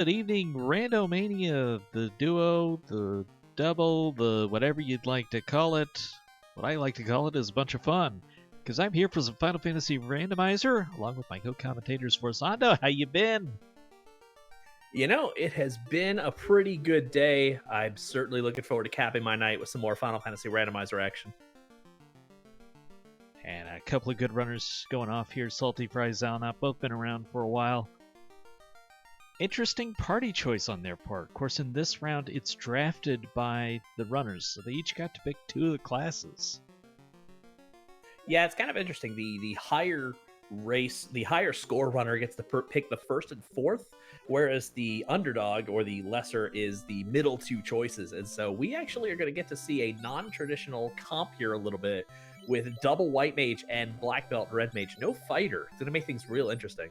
Good evening, Randomania, the duo, the double, the whatever you'd like to call it. What I like to call it is a bunch of fun. Because I'm here for some Final Fantasy Randomizer, along with my co-commentators for Zondo. How you been? You know, it has been a pretty good day. I'm certainly looking forward to capping my night with some more Final Fantasy Randomizer action. And a couple of good runners going off here. SaltyPhry, Xalnop, both been around for a while. Interesting party choice on their part. Of course, in this round, it's drafted by the runners, so they each got to pick two of the classes. Yeah, it's kind of interesting. The higher score runner gets to pick the first and fourth, whereas the underdog or the lesser is the middle two choices. And so we actually are going to get to see a non-traditional comp here a little bit with double white mage and black belt red mage. No fighter. It's going to make things real interesting.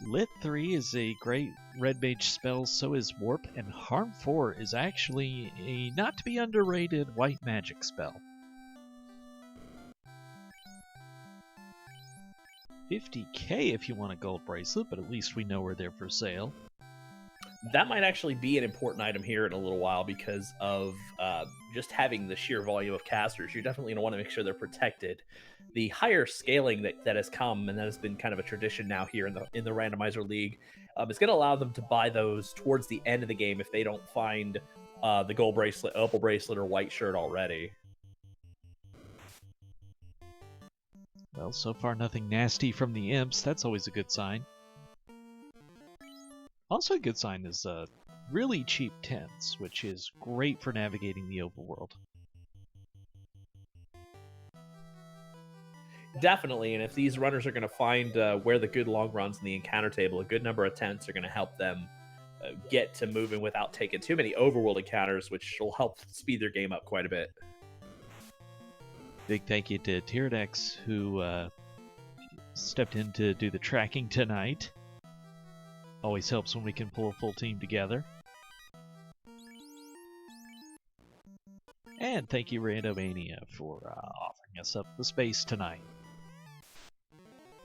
Lit 3 is a great red mage spell, so is Warp, and Harm 4 is actually a not to be underrated white magic spell. 50k if you want a gold bracelet, but at least we know we're there for sale. That might actually be an important item here in a little while because of just having the sheer volume of casters. You're definitely going to want to make sure they're protected. The higher scaling that has come, and that has been kind of a tradition now here in the Randomizer League, is going to allow them to buy those towards the end of the game if they don't find the gold bracelet, opal bracelet, or white shirt already. Well, so far nothing nasty from the imps. That's always a good sign. Also a good sign is really cheap tents, which is great for navigating the overworld. Definitely, and if these runners are going to find where the good long runs in the encounter table, a good number of tents are going to help them get to moving without taking too many overworld encounters, which will help speed their game up quite a bit. Big thank you to Tyrannex, who stepped in to do the tracking tonight. Always helps when we can pull a full team together. And thank you, Randomania, for offering us up the space tonight.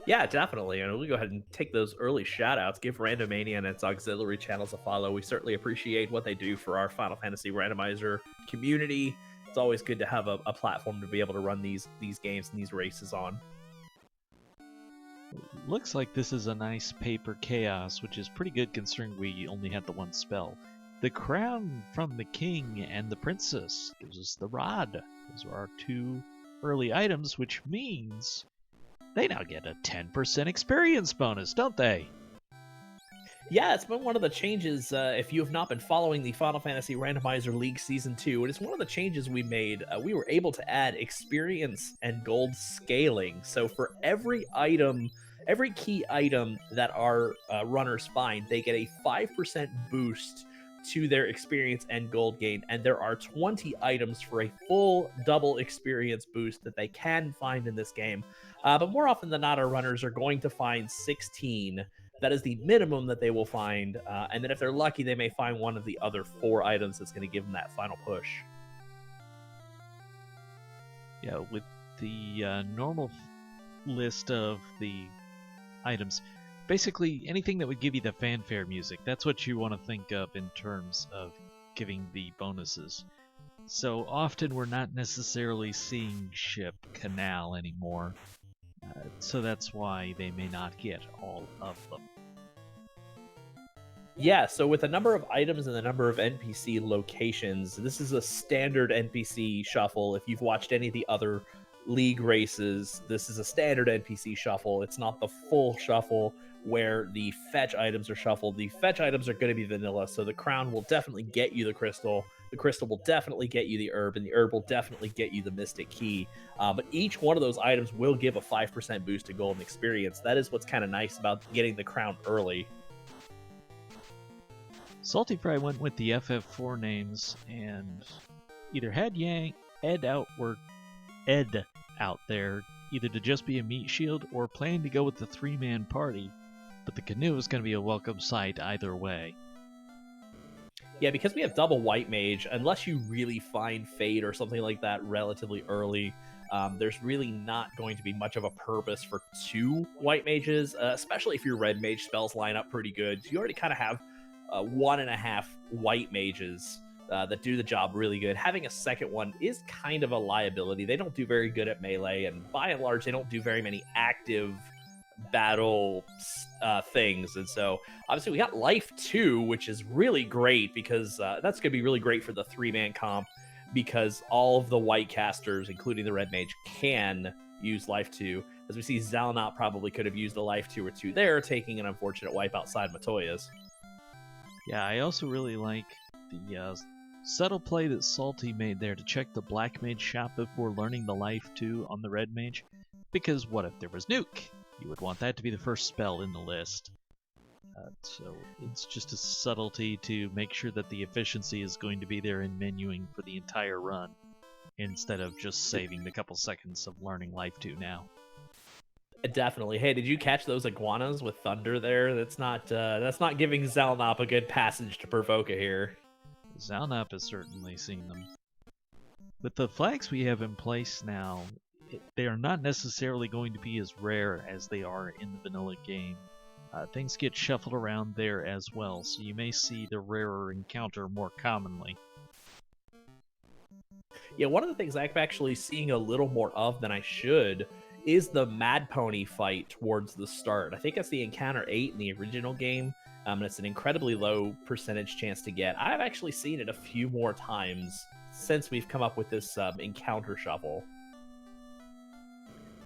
Yeah, definitely. And we'll go ahead and take those early shout-outs. Give Randomania and its auxiliary channels a follow. We certainly appreciate what they do for our Final Fantasy Randomizer community. It's always good to have a platform to be able to run these games and these races on. Looks like this is a nice paper chaos, which is pretty good considering we only had the one spell. The crown from the king and the princess gives us the rod. Those are our two early items, which means they now get a 10% experience bonus, don't they? Yeah, it's been one of the changes, if you have not been following the Final Fantasy Randomizer League Season 2, and it's one of the changes we made. We were able to add experience and gold scaling. So for every key item that our runners find, they get a 5% boost to their experience and gold gain, and there are 20 items for a full double experience boost that they can find in this game. But more often than not, our runners are going to find 16. That is the minimum that they will find, and then if they're lucky, they may find one of the other 4 items that's going to give them that final push. Yeah, with the normal list of the items, basically anything that would give you the fanfare music, that's what you want to think of in terms of giving the bonuses. So often we're not necessarily seeing ship canal anymore. So that's why they may not get all of them. Yeah, so with the number of items and the number of NPC locations, this is a standard NPC shuffle. If you've watched any of the other league races, this is a standard NPC shuffle. It's not the full shuffle where the fetch items are shuffled. The fetch items are going to be vanilla, so the crown will definitely get you the crystal will definitely get you the herb, and the herb will definitely get you the mystic key. But each one of those items will give a 5% boost to golden experience. That is what's kind of nice about getting the crown early. SaltyPhry went with the FF4 names and either had Ed out there, either to just be a meat shield or planning to go with the 3-man party, but the canoe is going to be a welcome sight either way. Yeah, because we have double white mage, unless you really find Fade or something like that relatively early, there's really not going to be much of a purpose for 2 white mages, especially if your red mage spells line up pretty good. You already kind of have 1.5 white mages that do the job really good. Having a second one is kind of a liability. They don't do very good at melee, and by and large, they don't do very many active battle things. And so, obviously, we got life 2, which is really great because that's going to be really great for the 3-man comp because all of the white casters, including the red mage, can use life 2. As we see, Xalnop probably could have used the life 2 or 2 there, taking an unfortunate wipe outside Matoya's. Yeah, I also really like the subtle play that Salty made there to check the black mage shop before learning the life 2 on the red mage, because what if there was nuke? You would want that to be the first spell in the list. So it's just a subtlety to make sure that the efficiency is going to be there in menuing for the entire run, instead of just saving the couple seconds of learning life 2 now. Definitely. Hey, did you catch those iguanas with thunder there? That's not giving Xalnop a good passage to Provoca here. Xalnop has certainly seen them. With the flags we have in place now, they are not necessarily going to be as rare as they are in the vanilla game. Things get shuffled around there as well, so you may see the rarer encounter more commonly. Yeah, one of the things I'm actually seeing a little more of than I should is the Mad Pony fight towards the start. I think that's the encounter 8 in the original game, and it's an incredibly low percentage chance to get. I've actually seen it a few more times since we've come up with this encounter shuffle.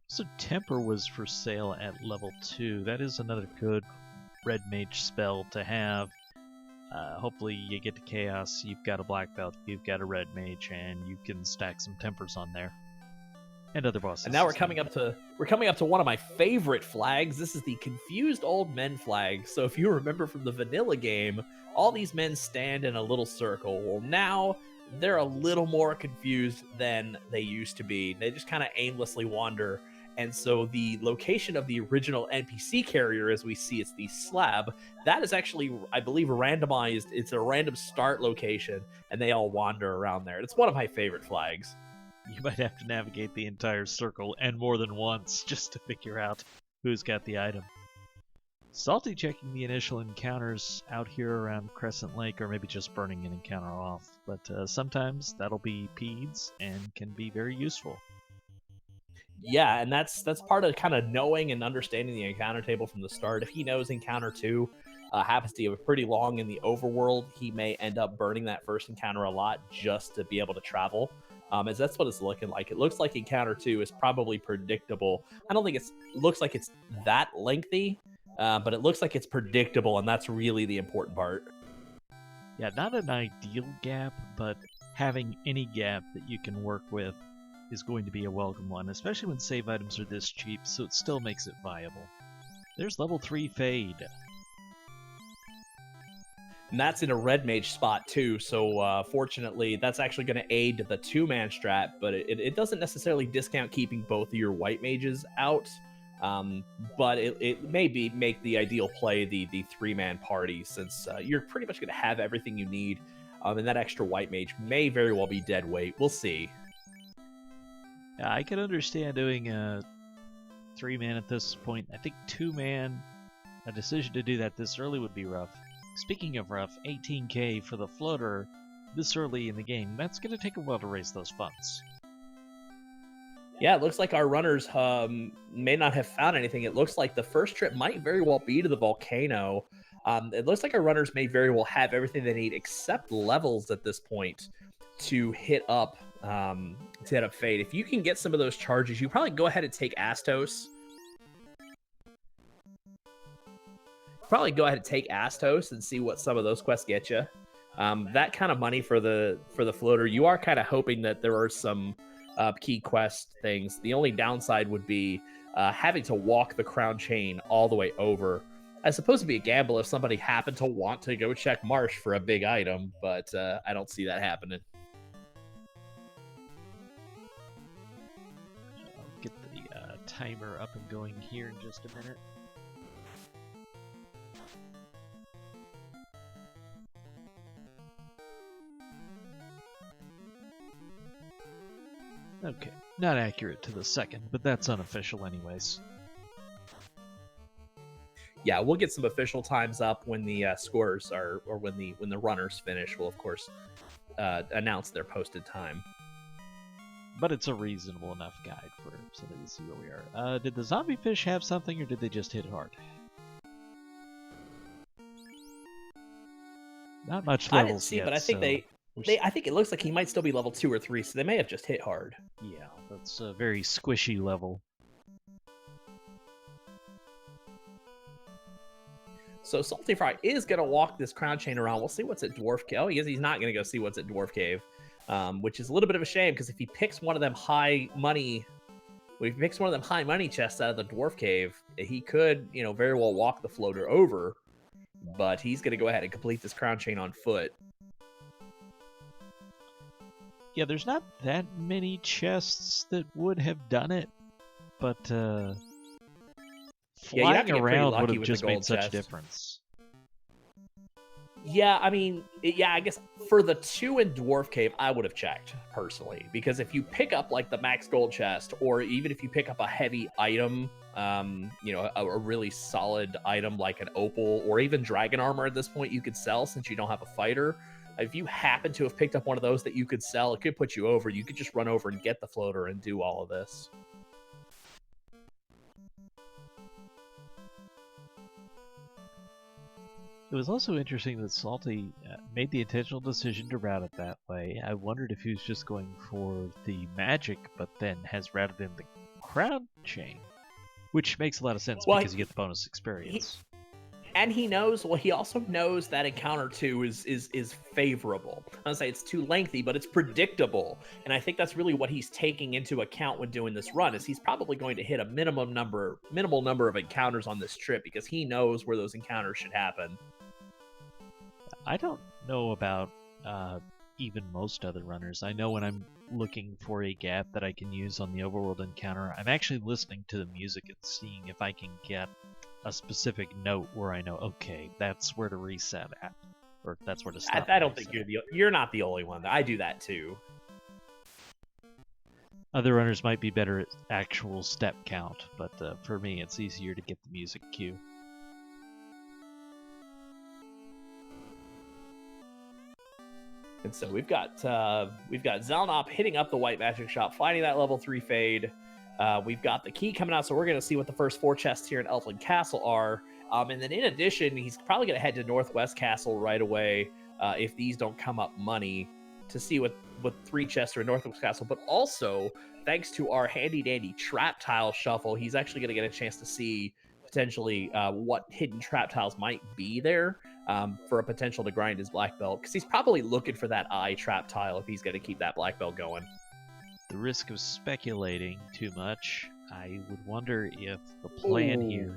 So Temper was for sale at level 2. That is another good red mage spell to have. Hopefully you get to Chaos, you've got a black belt, you've got a red mage, and you can stack some Tempers on there. And other bosses. And now we're coming up to one of my favorite flags. This is the Confused Old Men flag. So if you remember from the vanilla game, all these men stand in a little circle. Well, now they're a little more confused than they used to be. They just kind of aimlessly wander. And so the location of the original NPC carrier, as we see, it's the slab, that is actually, I believe, randomized. It's a random start location, and they all wander around there. It's one of my favorite flags. You might have to navigate the entire circle, and more than once, just to figure out who's got the item. Salty checking the initial encounters out here around Crescent Lake, or maybe just burning an encounter off. But sometimes that'll be peds, and can be very useful. Yeah, and that's part of kind of knowing and understanding the encounter table from the start. If he knows encounter 2 happens to be pretty long in the overworld, he may end up burning that first encounter a lot just to be able to travel. As that's what it's looking like. It looks like encounter 2 is probably predictable. I don't think it looks like it's that lengthy, but it looks like it's predictable, and that's really the important part. Yeah, not an ideal gap, but having any gap that you can work with is going to be a welcome one, especially when save items are this cheap, so it still makes it viable. There's level 3 Fade. And that's in a red mage spot too, so fortunately that's actually going to aid the 2-man strat, but it doesn't necessarily discount keeping both of your white mages out, but it may make the ideal play the 3-man party, since you're pretty much going to have everything you need, and that extra white mage may very well be dead weight. We'll see. Yeah, I can understand doing a 3-man at this point. I think 2-man, a decision to do that this early would be rough. Speaking of rough, 18k for the floater this early in the game, that's going to take a while to raise those funds. Yeah, it looks like our runners may not have found anything. It looks like the first trip might very well be to the volcano. It looks like our runners may very well have everything they need except levels at this point to hit up Fade. If you can get some of those charges, you probably go ahead and take Astos. Probably go ahead and take Astos and see what some of those quests get you. That kind of money for the floater, you are kind of hoping that there are some key quest things. The only downside would be having to walk the crown chain all the way over. I suppose it'd be a gamble if somebody happened to want to go check Marsh for a big item, but I don't see that happening. I'll get the timer up and going here in just a minute. Okay, not accurate to the second, but that's unofficial anyways. Yeah, we'll get some official times up when the scores are, or when the runners finish. We'll of course announce their posted time. But it's a reasonable enough guide for somebody to see where we are. Did the zombie fish have something, or did they just hit hard? Not much levels I didn't see, yet, but I think so I think it looks like he might still be level 2 or 3, so they may have just hit hard. yeah, that's a very squishy level. So SaltyPhry is going to walk this crown chain around. We'll see what's at Dwarf Cave. Oh, he's not going to go see what's at Dwarf Cave, which is a little bit of a shame, because if he picks one of them high money chests out of the Dwarf Cave, he could, very well walk the floater over, but he's going to go ahead and complete this crown chain on foot. Yeah, there's not that many chests that would have done it, but flying around would have just made such a difference. Yeah, I mean, I guess for the 2 in Dwarf Cave, I would have checked, personally. Because if you pick up, like, the max gold chest, or even if you pick up a heavy item, a really solid item like an opal, or even dragon armor at this point you could sell since you don't have a fighter, if you happen to have picked up one of those that you could sell, it could put you over. You could just run over and get the floater and do all of this. It was also interesting that Salty made the intentional decision to route it that way. I wondered if he was just going for the magic, but then has routed in the crown chain, which makes a lot of sense because you get the bonus experience. He also knows that encounter 2 is favorable. I would say it's too lengthy, but it's predictable. And I think that's really what he's taking into account when doing this run, is he's probably going to hit a minimal number of encounters on this trip, because he knows where those encounters should happen. I don't know about even most other runners. I know when I'm looking for a gap that I can use on the overworld encounter, I'm actually listening to the music and seeing if I can get a specific note where I know, okay, that's where to reset at, or that's where to stop. I don't think you're not the only one. I do that too. Other runners might be better at actual step count, but for me, it's easier to get the music cue. And so we've got Xalnop hitting up the White Magic Shop, finding that level 3 fade. We've got the key coming out, so we're going to see what the first 4 chests here in Elfland Castle are. And then in addition, he's probably going to head to Northwest Castle right away if these don't come up money, to see what 3 chests are in Northwest Castle. But also, thanks to our handy-dandy trap tile shuffle, he's actually going to get a chance to see potentially what hidden trap tiles might be there for a potential to grind his black belt, because he's probably looking for that eye trap tile if he's going to keep that black belt going. The risk of speculating too much, I would wonder if the plan here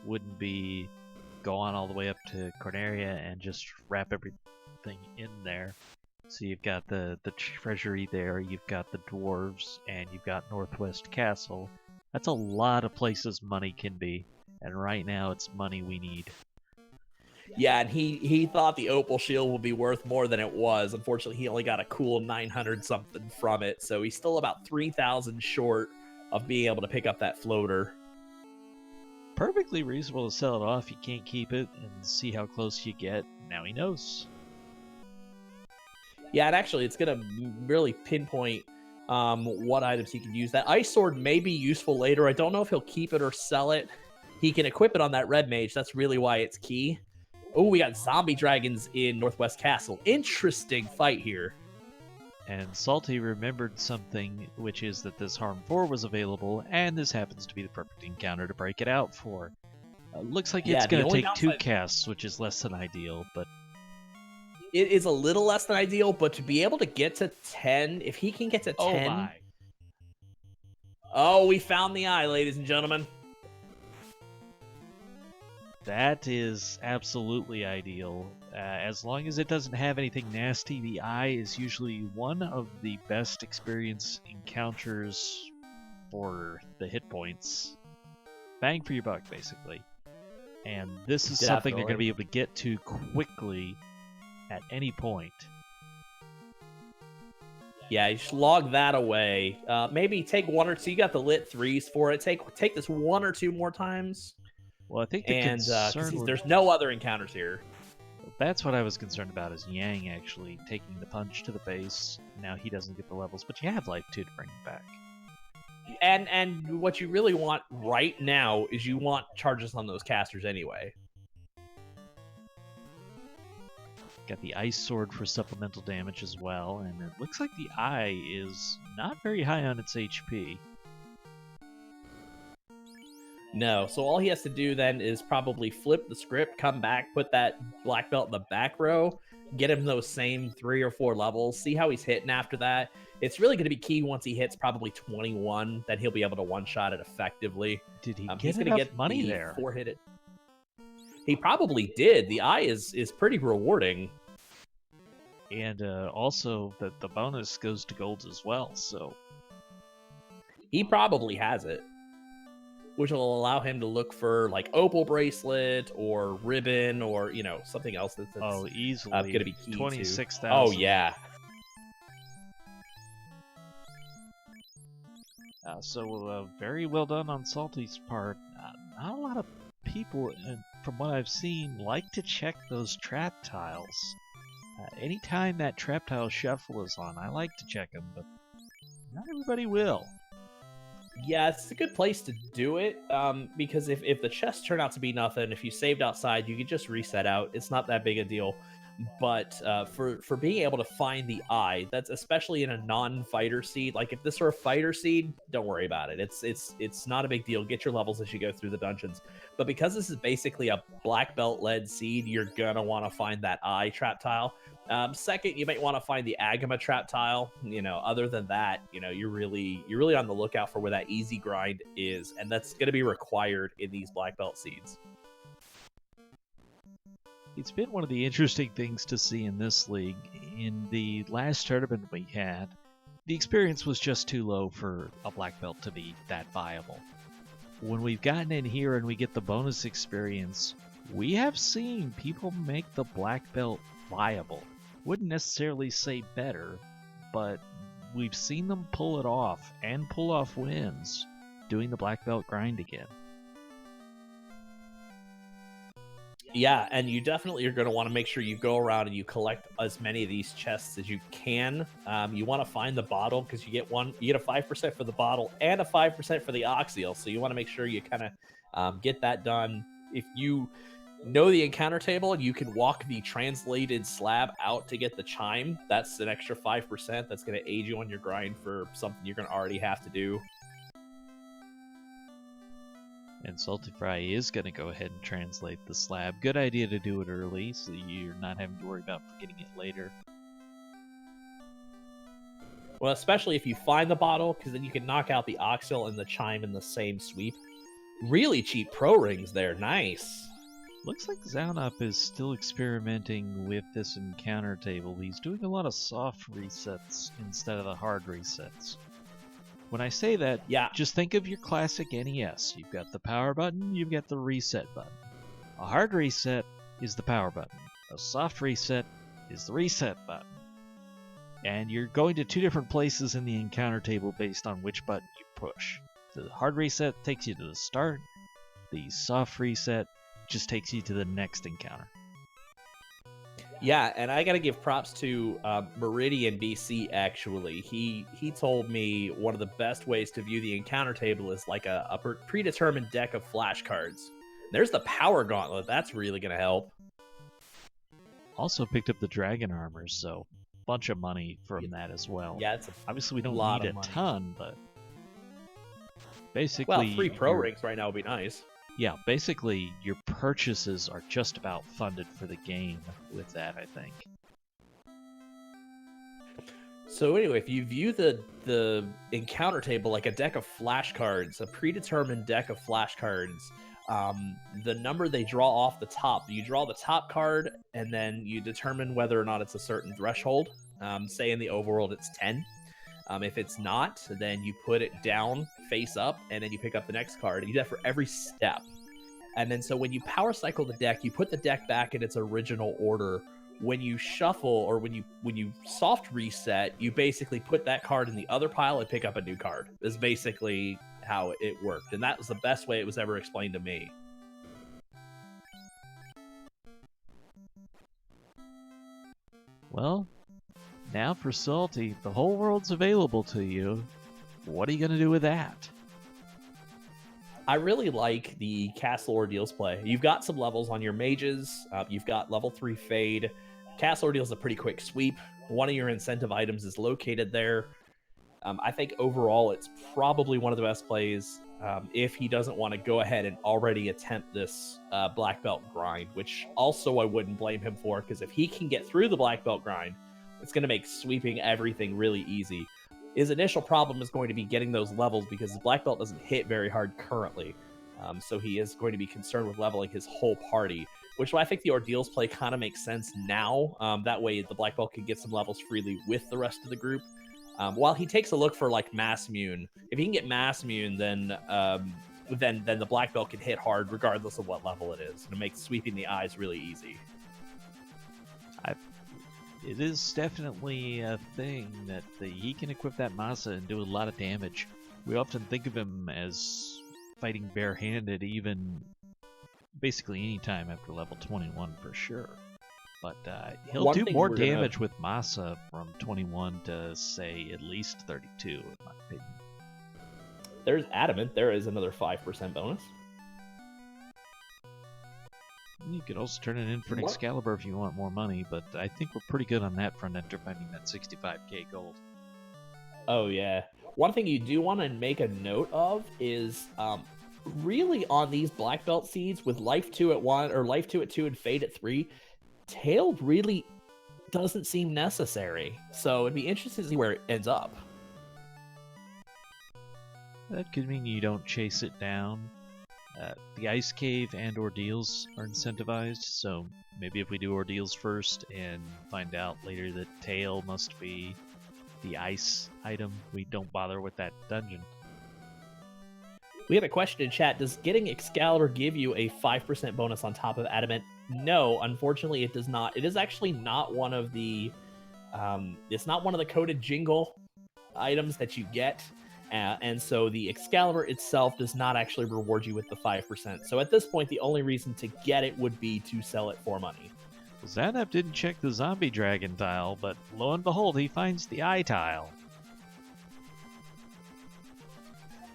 wouldn't be go on all the way up to Corneria and just wrap everything in there. So you've got the treasury there, you've got the dwarves, and you've got Northwest Castle. That's a lot of places money can be, and right now it's money we need. Yeah, and he thought the opal shield would be worth more than it was. Unfortunately, he only got a cool 900 something from it, so he's still about 3,000 short of being able to pick up that floater. Perfectly reasonable to sell it off. You can't keep it and see how close you get. Now he knows. Yeah, and actually, it's going to really pinpoint what items he can use. That ice sword may be useful later. I don't know if he'll keep it or sell it. He can equip it on that red mage. That's really why it's key. Oh, we got zombie dragons in Northwest Castle. Interesting fight here. And Salty remembered something, which is that this Harm 4 was available, and this happens to be the perfect encounter to break it out for. Looks like it's going to take 2 casts, which is less than ideal, but... It is a little less than ideal, but to be able to get to 10, if he can get to 10... Oh my! Oh, we found the eye, ladies and gentlemen. That is absolutely ideal. As long as it doesn't have anything nasty, the eye is usually one of the best experience encounters for the hit points. Bang for your buck, basically. And this is something they're going to be able to get to quickly at any point. Yeah, you should log that away. Maybe take 1 or 2. You got the lit 3s for it. Take this 1 or 2 more times. Well, I think the And concern because would... there's no other encounters here. That's what I was concerned about, is Yang actually taking the punch to the face. Now he doesn't get the levels, but you have Life 2 to bring him back. And what you really want right now is you want charges on those casters anyway. Got the Ice Sword for supplemental damage as well, and it looks like the Eye is not very high on its HP. No, so all he has to do then is probably flip the script, come back, put that black belt in the back row, get him those same 3 or 4 levels, see how he's hitting after that. It's really going to be key once he hits probably 21, then he'll be able to one-shot it effectively. Did he He's get gonna enough money there? 4-hit it. He probably did. The Eye is pretty rewarding. And also, the bonus goes to golds as well, so... He probably has it, which will allow him to look for like opal bracelet or ribbon or something else that's easily going to be key 26,000. Oh yeah. So very well done on Salty's part. Not a lot of people, from what I've seen, like to check those trap tiles. Anytime that trap tile shuffle is on, I like to check them, but not everybody will. Yeah, it's a good place to do it, because if the chests turn out to be nothing, if you saved outside, you can just reset out. It's not that big a deal. But for being able to find the Eye, that's especially in a non-fighter seed. Like if this were a fighter seed, don't worry about it. It's not a big deal. Get your levels as you go through the dungeons. But because this is basically a black belt led seed, you're gonna want to find that Eye trap tile. Second, you might want to find the Agama trap tile. Other than that, you're really on the lookout for where that easy grind is, and that's going to be required in these black belt seeds. It's been one of the interesting things to see in this league. In the last tournament we had, the experience was just too low for a black belt to be that viable. When we've gotten in here and we get the bonus experience, we have seen people make the black belt viable. Wouldn't necessarily say better, but we've seen them pull it off and pull off wins doing the black belt grind again. Yeah, and you definitely are going to want to make sure you go around and you collect as many of these chests as you can. You want to find the bottle because you get a 5% for the bottle and a 5% for the oxyl. So you want to make sure you kind of get that done. If you know the encounter table and you can walk the translated slab out to get the chime, that's an extra 5%. That's going to aid you on your grind for something you're going to already have to do. And SaltyPhry is going to go ahead and translate the slab. Good idea to do it early so you're not having to worry about forgetting it later. Well, especially if you find the bottle, because then you can knock out the oxyl and the chime in the same sweep. Really cheap pro rings there. Nice. Looks like Xalnop is still experimenting with this encounter table. He's doing a lot of soft resets instead of the hard resets. When I say that, just think of your classic NES. You've got the power button, you've got the reset button. A hard reset is the power button. A soft reset is the reset button. And you're going to 2 different places in the encounter table based on which button you push. The hard reset takes you to the start. The soft reset just takes you to the next encounter. Yeah, and I got to give props to Meridian BC, actually. He told me one of the best ways to view the encounter table is like a predetermined deck of flashcards. There's the power gauntlet. That's really going to help. Also picked up the dragon armor, so bunch of money from that as well. Yeah, it's obviously we don't need a ton, but basically... Well, 3 pro rings right now would be nice. Yeah, basically, your purchases are just about funded for the game with that, I think. So anyway, if you view the encounter table like a deck of flashcards, a predetermined deck of flashcards, the number they draw off the top, you draw the top card, and then you determine whether or not it's a certain threshold. Say in the overworld it's 10. If it's not, then you put it down, face up, and then you pick up the next card. And you do that for every step. And then so when you power cycle the deck, you put the deck back in its original order. When you shuffle or when you soft reset, you basically put that card in the other pile and pick up a new card. Is basically how it worked. And that was the best way it was ever explained to me. Well, now for Salty, the whole world's available to you. What are you going to do with that? I really like the Castle Ordeals play. You've got some levels on your mages. You've got level 3 Fade. Castle Ordeals is a pretty quick sweep. One of your incentive items is located there. I think overall it's probably one of the best plays if he doesn't want to go ahead and already attempt this black belt grind, which also I wouldn't blame him for, because if he can get through the black belt grind, it's going to make sweeping everything really easy. His initial problem is going to be getting those levels because his black belt doesn't hit very hard currently. So he is going to be concerned with leveling his whole party, which I think the Ordeals play kind of makes sense now. That way the black belt can get some levels freely with the rest of the group. While he takes a look for like mass immune, if he can get mass immune, then the black belt can hit hard regardless of what level it is, and it makes sweeping the eyes really easy. It is definitely a thing that he can equip that Masa and do a lot of damage. We often think of him as fighting barehanded, even basically any time after level 21 for sure. But he'll do more damage with Masa from 21 to, say, at least 32, in my opinion. There's Adamant. There is another 5% bonus. You could also turn it in for an Excalibur if you want more money, but I think we're pretty good on that front after finding that 65k gold. Oh, yeah. One thing you do want to make a note of is really on these black belt seeds with life 2 at 1 or life 2 at 2 and fade at 3, tail really doesn't seem necessary. So it'd be interesting to see where it ends up. That could mean you don't chase it down. The Ice Cave and Ordeals are incentivized, so maybe if we do Ordeals first and find out later that tail must be the ice item, we don't bother with that dungeon. We have a question in chat. Does getting Excalibur give you a 5% bonus on top of Adamant? No, unfortunately it does not. It is actually not one of the it's not one of the coded jingle items that you get. And so the Excalibur itself does not actually reward you with the 5%. So at this point, the only reason to get it would be to sell it for money. Well, Xalnop didn't check the zombie dragon tile, but lo and behold, he finds the eye tile.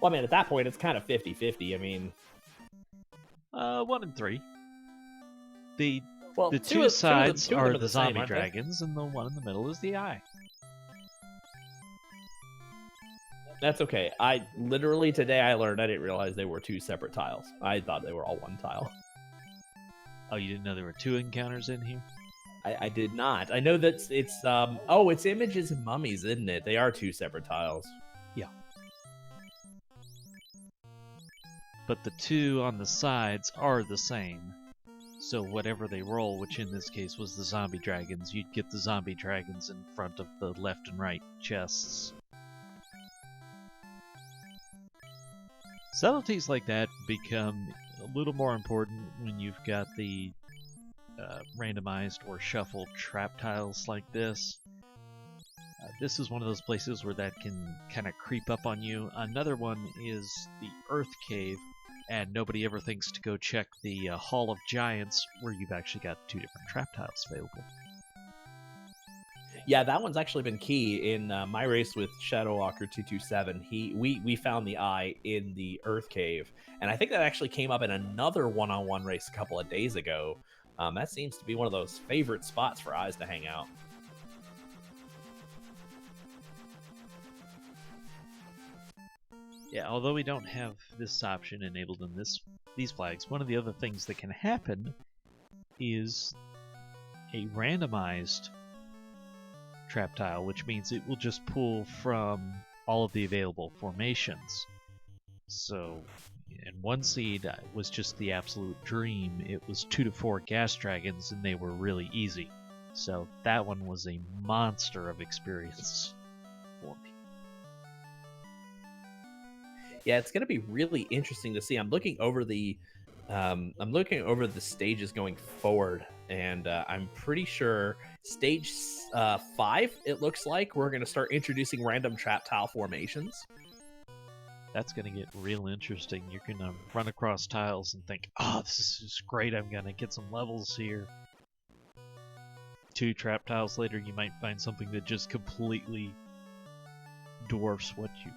Well, I mean, at that point, it's kind of 50-50. I mean... 1 and 3. The Well, two sides two are the zombie same, dragons, and the one in the middle is the eye. That's okay. I literally today I learned I didn't realize they were 2 separate tiles. I thought they were all 1 tile. Oh, you didn't know there were 2 encounters in here? I did not. I know that it's images and mummies, isn't it? They are 2 separate tiles. Yeah. But the 2 on the sides are the same. So whatever they roll, which in this case was the zombie dragons, you'd get the zombie dragons in front of the left and right chests. Subtleties like that become a little more important when you've got the randomized or shuffled trap tiles like this. This is one of those places where that can kind of creep up on you. Another one is the Earth Cave, and nobody ever thinks to go check the Hall of Giants, where you've actually got 2 different trap tiles available. Yeah, that one's actually been key in my race with Shadowwalker 227. We found the eye in the Earth Cave, and I think that actually came up in another one-on-one race a couple of days ago. That seems to be one of those favorite spots for eyes to hang out. Yeah, although we don't have this option enabled in these flags, one of the other things that can happen is a randomized trap tile, which means it will just pull from all of the available formations. So, in one seed was just the absolute dream. It was 2 to 4 gas dragons, and they were really easy. So that one was a monster of experience for me. Yeah, it's going to be really interesting to see. I'm looking over the stages going forward, and I'm pretty sure stage 5, it looks like, we're going to start introducing random trap tile formations. That's going to get real interesting. You're going to run across tiles and think, oh, this is great, I'm going to get some levels here. 2 trap tiles later, you might find something that just completely dwarfs what you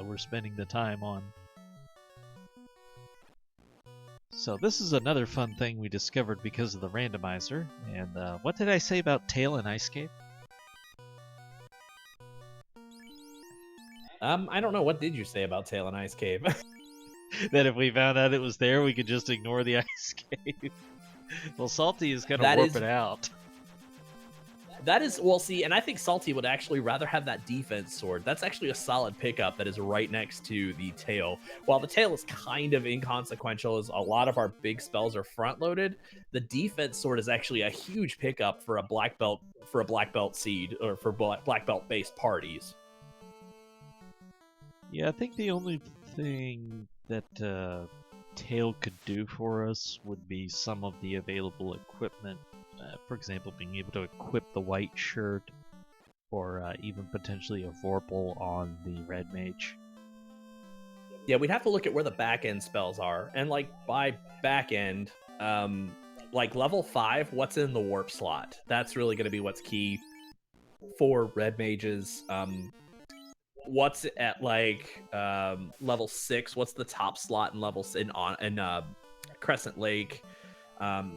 were spending the time on. So this is another fun thing we discovered because of the randomizer. And what did I say about Tail and Ice Cape? I don't know. What did you say about Tail and Ice Cave? That if we found out it was there, we could just ignore the Ice Cape. Well, Salty is going to warp it out. That is, well, see, and I think Salty would actually rather have that defense sword. That's actually a solid pickup that is right next to the tail. While the tail is kind of inconsequential, as a lot of our big spells are front-loaded, the defense sword is actually a huge pickup for a black belt seed, or for black belt based parties. Yeah, I think the only thing that Tail could do for us would be some of the available equipment. For example, being able to equip the white shirt, or even potentially a Vorpal on the red mage. Yeah, we'd have to look at where the back end spells are, and like by back end, like level 5, what's in the warp slot? That's really going to be what's key for red mages. What's at like level 6? What's the top slot in levels in Crescent Lake?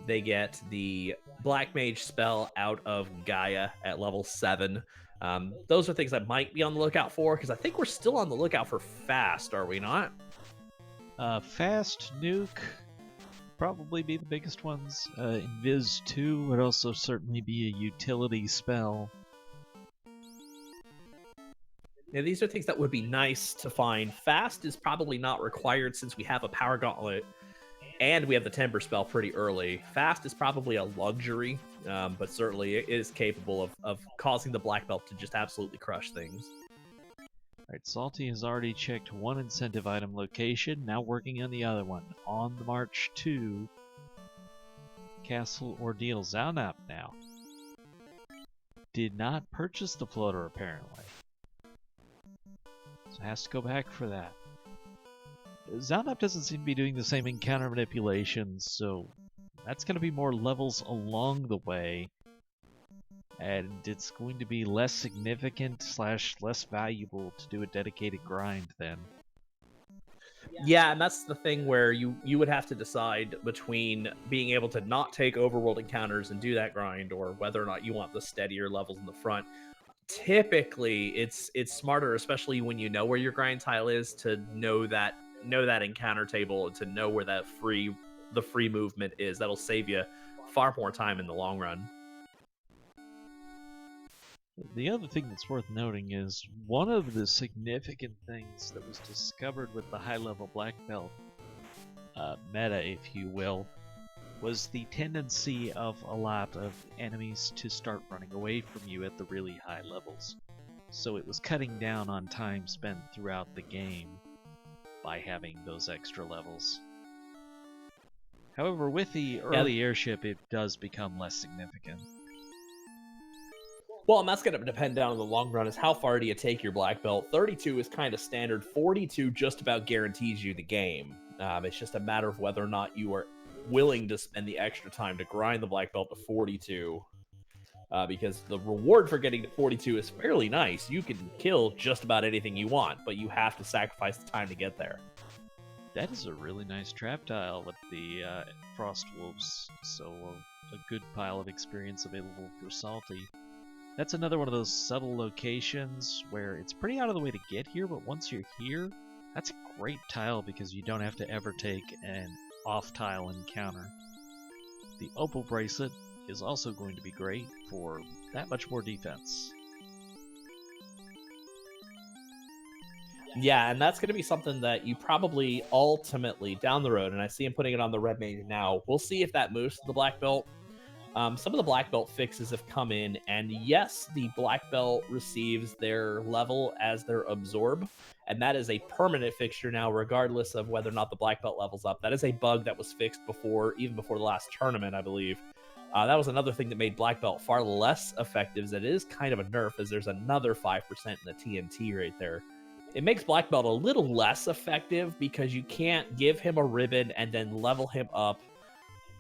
They get the Black Mage spell out of Gaia at level 7. Those are things I might be on the lookout for, because I think we're still on the lookout for Fast, are we not? Fast, Nuke, probably be the biggest ones. Invis 2 would also certainly be a utility spell. Yeah, these are things that would be nice to find. Fast is probably not required since we have a Power Gauntlet and we have the Timber spell pretty early. Fast is probably a luxury, but certainly it is capable of causing the black belt to just absolutely crush things. Alright, Salty has already checked one incentive item location, now working on the other one. On the march to Castle Ordeal. Xalnop now. Did not purchase the floater, apparently. So has to go back for that. Xalnop doesn't seem to be doing the same encounter manipulations, so that's going to be more levels along the way. And it's going to be less significant / less valuable to do a dedicated grind then. Yeah, and that's the thing where you would have to decide between being able to not take overworld encounters and do that grind, or whether or not you want the steadier levels in the front. Typically, it's smarter, especially when you know where your grind tile is, to know that encounter table and to know where the free movement is. That'll save you far more time in the long run. The other thing that's worth noting is one of the significant things that was discovered with the high-level black belt meta, if you will, was the tendency of a lot of enemies to start running away from you at the really high levels. So it was cutting down on time spent throughout the game by having those extra levels. However, with the early airship, it does become less significant. Well, and that's going to depend down in the long run is how far do you take your black belt. 32 is kind of standard. 42 just about guarantees you the game. It's just a matter of whether or not you are willing to spend the extra time to grind the black belt to 42. Because the reward for getting to 42 is fairly nice. You can kill just about anything you want, but you have to sacrifice the time to get there. That is a really nice trap tile with the Frost Wolves, so a good pile of experience available for Salty. That's another one of those subtle locations where it's pretty out of the way to get here, but once you're here, that's a great tile because you don't have to ever take an off-tile encounter. The Opal Bracelet is also going to be great for that much more defense. Yeah, and that's going to be something that you probably ultimately down the road, and I see him putting it on the red mage now, we'll see if that moves to the black belt. Some of the black belt fixes have come in, and yes, the black belt receives their level as their absorb, and that is a permanent fixture now, regardless of whether or not the black belt levels up. That is a bug that was fixed even before the last tournament, I believe. That was another thing that made black belt far less effective, as it is kind of a nerf, as there's another 5% in the TNT right there. It makes black belt a little less effective because you can't give him a ribbon and then level him up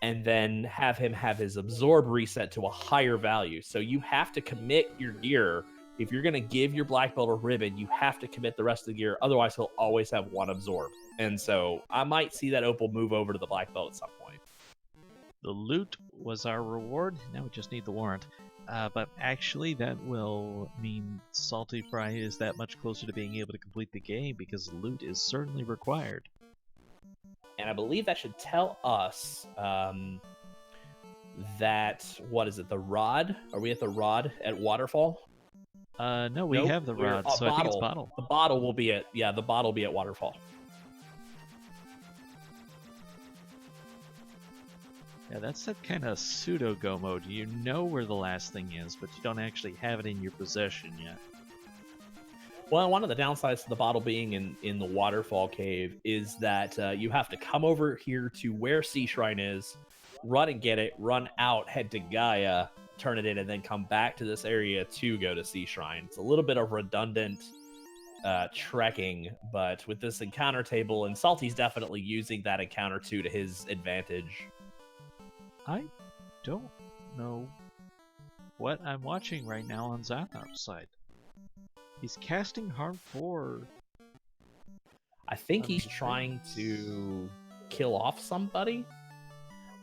and then have him have his absorb reset to a higher value. So you have to commit your gear. If you're going to give your black belt a ribbon, you have to commit the rest of the gear. Otherwise, he'll always have one absorb. And so I might see that Opal move over to the black belt at some point. The loot was our reward. Now we just need the warrant. But actually, that will mean SaltyPhry is that much closer to being able to complete the game because loot is certainly required. And I believe that should tell us that, what is it, the rod? Are we at the rod at Waterfall? No, we Nope, have the we're- rod, so I think it's bottle. The bottle will be at, the bottle will be at Waterfall. Yeah, that's that kind of pseudo-go mode. You know where the last thing is, but you don't actually have it in your possession yet. Well, one of the downsides to the bottle being in the Waterfall Cave is that you have to come over here to where Sea Shrine is, run and get it, run out, head to Gaia, turn it in, and then come back to this area to go to Sea Shrine. It's a little bit of redundant trekking, but with this encounter table, and Salty's definitely using that encounter to his advantage. I don't know what I'm watching right now on Xalnop's side. He's casting Harm 4. I think he's trying to kill off somebody.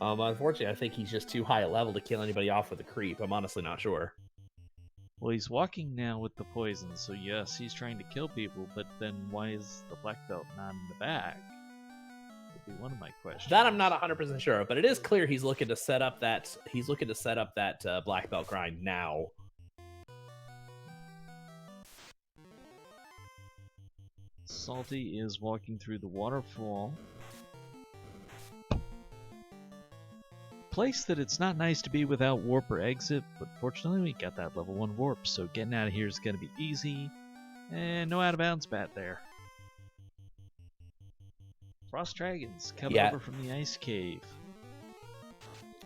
Unfortunately, I think he's just too high a level to kill anybody off with a creep. I'm honestly not sure. Well, he's walking now with the poison, so yes, he's trying to kill people, but then why is the black belt not in the back? Would be one of my questions. That I'm not 100% sure of, but it is clear he's looking to set up that black belt grind now. Salty is walking through the waterfall. Place that it's not nice to be without warp or exit, but fortunately we got that level 1 warp, so getting out of here is going to be easy. And no out of bounds bat there. Frost Dragons coming over from the Ice Cave.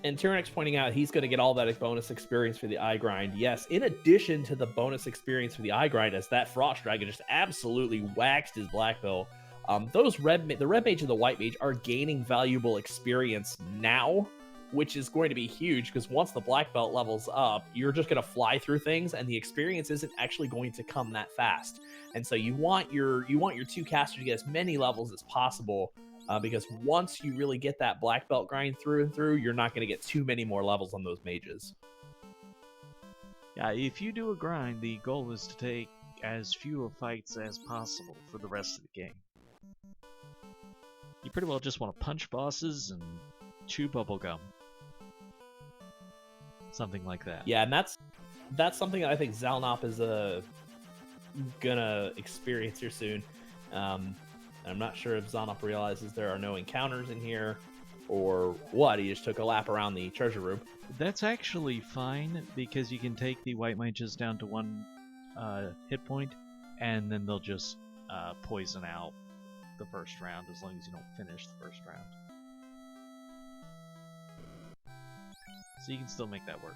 And Tyrannix pointing out he's going to get all that bonus experience for the eye grind. Yes, in addition to the bonus experience for the eye grind, as that Frost Dragon just absolutely waxed his black belt. The red mage and the white mage are gaining valuable experience now, which is going to be huge because once the black belt levels up, you're just going to fly through things, and the experience isn't actually going to come that fast. And so you want your two casters to get as many levels as possible. Because once you really get that black belt grind through and through, you're not going to get too many more levels on those mages. Yeah, if you do a grind, the goal is to take as few fights as possible for the rest of the game. You pretty well just want to punch bosses and chew bubblegum. Something like that. Yeah, and that's something that I think Xalnop is gonna experience here soon. I'm not sure if Xalnop realizes there are no encounters in here, or what. He just took a lap around the treasure room. That's actually fine, because you can take the white mages down to 1 hit point, and then they'll just poison out the first round, as long as you don't finish the first round. So you can still make that work.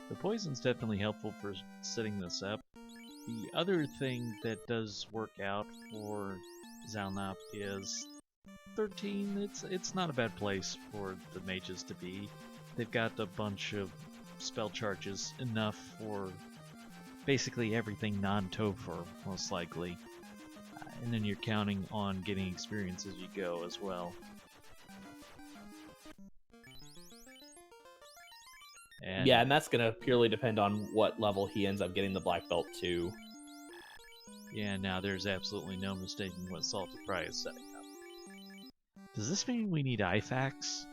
The poison's definitely helpful for setting this up. The other thing that does work out for Xalnop is 13. It's not a bad place for the mages to be. They've got a bunch of spell charges, enough for basically everything non-Topher, most likely. And then you're counting on getting experience as you go as well. And that's going to purely depend on what level he ends up getting the black belt to. Yeah, now there's absolutely no mistaking what SaltyPhry is setting up. Does this mean we need IFAX?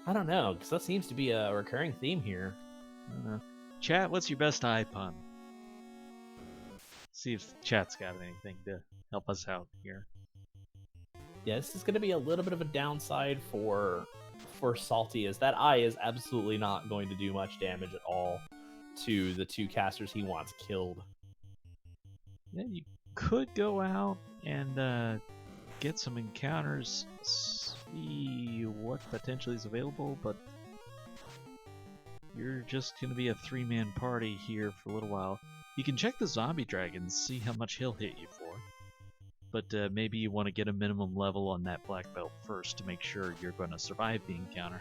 I don't know, because that seems to be a recurring theme here. I don't know. Chat, what's your best eye pun? See if chat's got anything to help us out here. Yeah, this is going to be a little bit of a downside for Salty, as that eye is absolutely not going to do much damage at all to the 2 casters he wants killed. Yeah, you could go out and get some encounters see what potentially is available, but you're just going to be a 3-man party here for a little while. You can check the zombie dragons, see how much he'll hit you for. But maybe you want to get a minimum level on that black belt first to make sure you're going to survive the encounter.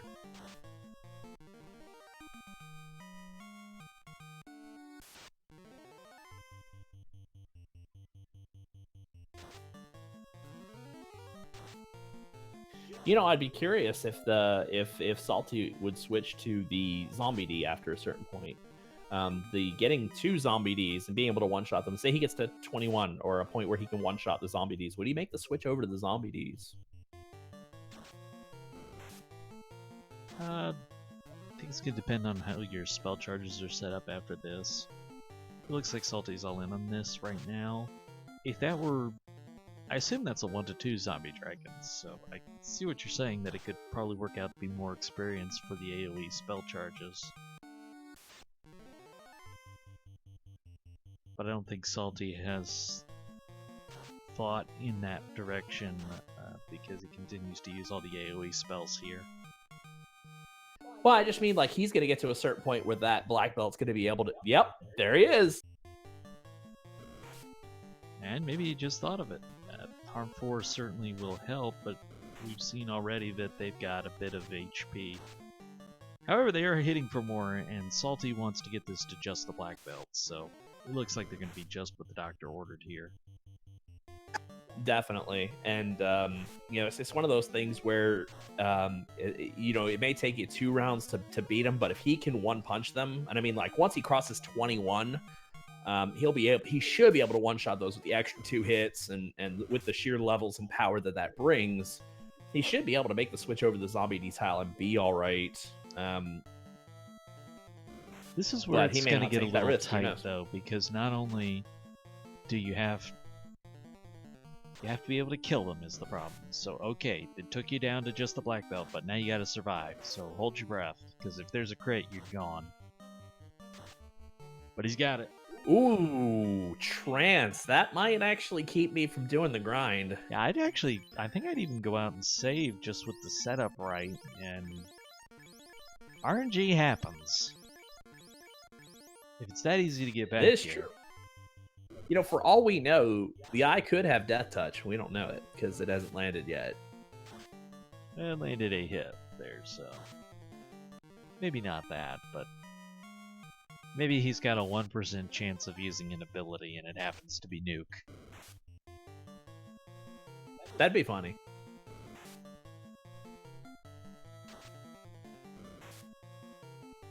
You know, I'd be curious if Salty would switch to the zombie D after a certain point. The getting 2 zombie Ds and being able to one-shot them. Say he gets to 21 or a point where he can one-shot the zombie Ds. Would he make the switch over to the zombie Ds? I think it's going to depend on how your spell charges are set up after this. It looks like Salty's all in on this right now. If that were... I assume that's a 1 to 2 zombie dragons, so I see what you're saying, that it could probably work out to be more experience for the AoE spell charges. But I don't think Salty has thought in that direction because he continues to use all the AoE spells here. Well, I just mean like he's going to get to a certain point where that black belt's going to be able to... Yep, there he is! And maybe he just thought of it. Harm 4 certainly will help, but we've seen already that they've got a bit of HP. However, they are hitting for more, and Salty wants to get this to just the black belt, so it looks like they're going to be just what the doctor ordered here. Definitely. And, you know, it's one of those things where, you know, it may take you 2 rounds to beat him, but if he can one-punch them, and I mean, like, once he crosses 21... he should be able to one-shot those with the extra 2 hits, and with the sheer levels and power that brings, he should be able to make the switch over to the zombie D tile and be all right. This is where it's going to get a little tight, though, because not only do you have to be able to kill them is the problem. So, okay, it took you down to just the black belt, but now you got to survive. So hold your breath, because if there's a crit, you're gone. But he's got it. Ooh, trance. That might actually keep me from doing the grind. Yeah, I think I'd even go out and save just with the setup right, and RNG happens. If it's that easy to get back It is here. true. You know, for all we know, the eye could have death touch. We don't know it, because it hasn't landed yet. It landed a hit there, so maybe not that, but maybe he's got a 1% chance of using an ability and it happens to be nuke. That'd be funny.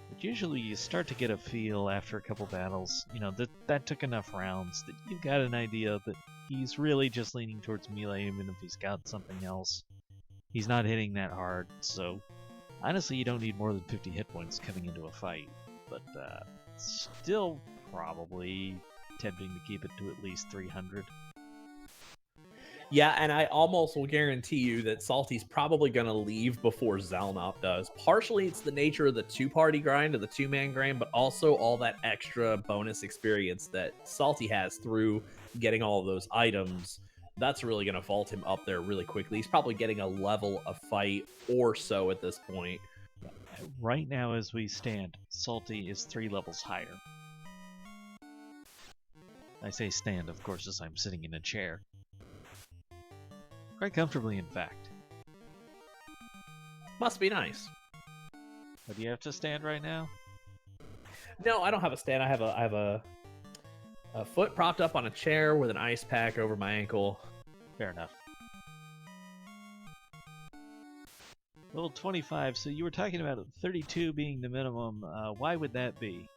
But usually you start to get a feel after a couple battles, you know, that took enough rounds that you've got an idea that he's really just leaning towards melee, even if he's got something else. He's not hitting that hard, so honestly you don't need more than 50 hit points coming into a fight, but still probably tempting to keep it to at least 300. Yeah, and I almost will guarantee you that Salty's probably going to leave before Xalnop does. Partially, it's the nature of the 2-party grind, or the 2-man grind, but also all that extra bonus experience that Salty has through getting all of those items. That's really going to vault him up there really quickly. He's probably getting a level of fight or so at this point. Right now, as we stand, Salty is 3 levels higher. I say stand, of course, as I'm sitting in a chair. Quite comfortably, in fact. Must be nice. But do you have to stand right now? No, I don't have a stand. I have a foot propped up on a chair with an ice pack over my ankle. Fair enough. Level 25, so you were talking about 32 being the minimum. Why would that be?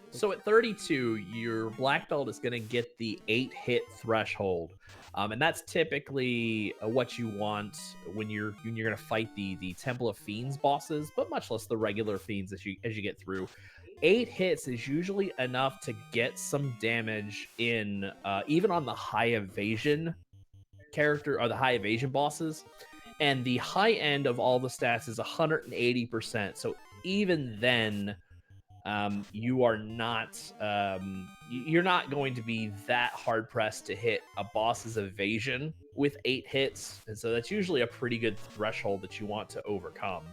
So at 32, your black belt is going to get the 8-hit threshold. And that's typically what you want when you're going to fight the Temple of Fiends bosses, but much less the regular fiends as you get through. 8 hits is usually enough to get some damage in, even on the high evasion character, or the high evasion bosses. And the high end of all the stats is 180%. So even then, you are not you're not going to be that hard pressed to hit a boss's evasion with 8 hits, and so that's usually a pretty good threshold that you want to overcome.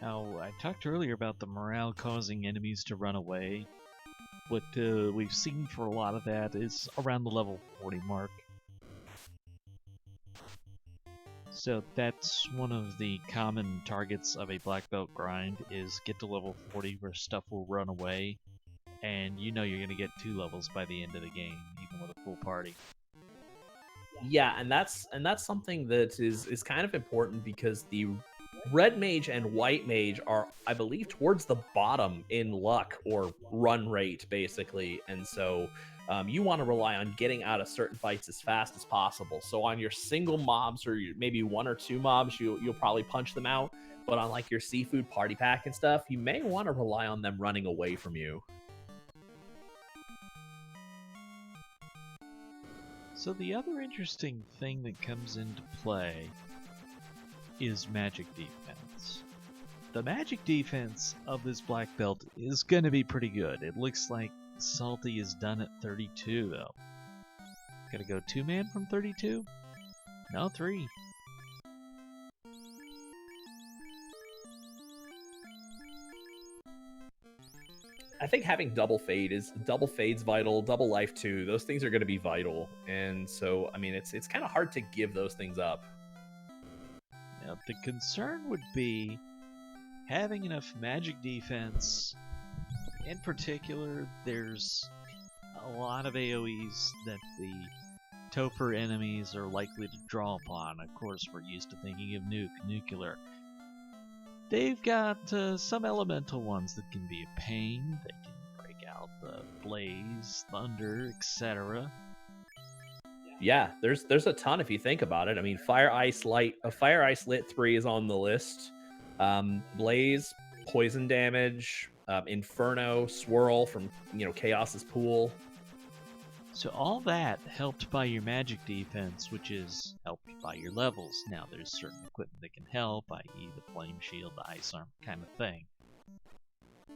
Now, I talked earlier about the morale causing enemies to run away. What we've seen for a lot of that is around the level 40 mark. So that's one of the common targets of a black belt grind, is get to level 40 where stuff will run away, and you know you're going to get 2 levels by the end of the game, even with a full party. Yeah, and that's something that is kind of important, because the red mage and white mage are, I believe, towards the bottom in luck or run rate, basically, and so you want to rely on getting out of certain fights as fast as possible. So on your single mobs, or maybe 1 or 2 mobs, you'll probably punch them out. But on like your seafood party pack and stuff, you may want to rely on them running away from you. So the other interesting thing that comes into play is magic defense. The magic defense of this black belt is going to be pretty good. It looks like Salty is done at 32 though. Gotta go 2-man from 32? No, 3. I think having double fade's vital, double life too. Those things are going to be vital, and so I mean it's kind of hard to give those things up. Now the concern would be having enough magic defense. In particular, there's a lot of AoEs that the Topher enemies are likely to draw upon. Of course, we're used to thinking of nuclear. They've got some elemental ones that can be a pain. They can break out the blaze, thunder, etc. Yeah, there's a ton if you think about it. I mean, fire ice lit 3 is on the list. Blaze, poison damage, inferno, swirl from Chaos's pool. So all that helped by your magic defense, which is helped by your levels. Now there's certain equipment that can help, i.e. the flame shield, the ice arm kind of thing.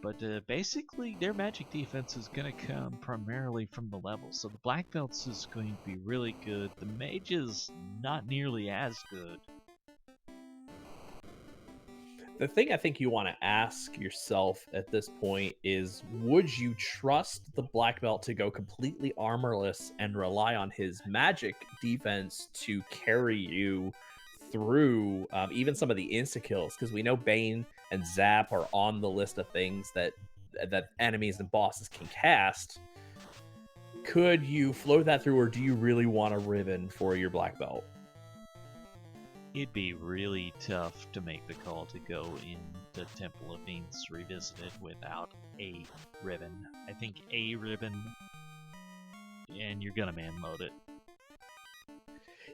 But basically their magic defense is going to come primarily from the levels. So the black belts is going to be really good. The mage is not nearly as good. The thing I think you want to ask yourself at this point is, would you trust the black belt to go completely armorless and rely on his magic defense to carry you through even some of the insta-kills? Because we know Bane and Zap are on the list of things that enemies and bosses can cast. Could you float that through, or do you really want a ribbon for your black belt? It'd be really tough to make the call to go into Temple of Fiends Revisited without a ribbon. I think a ribbon, and you're gonna man mode it.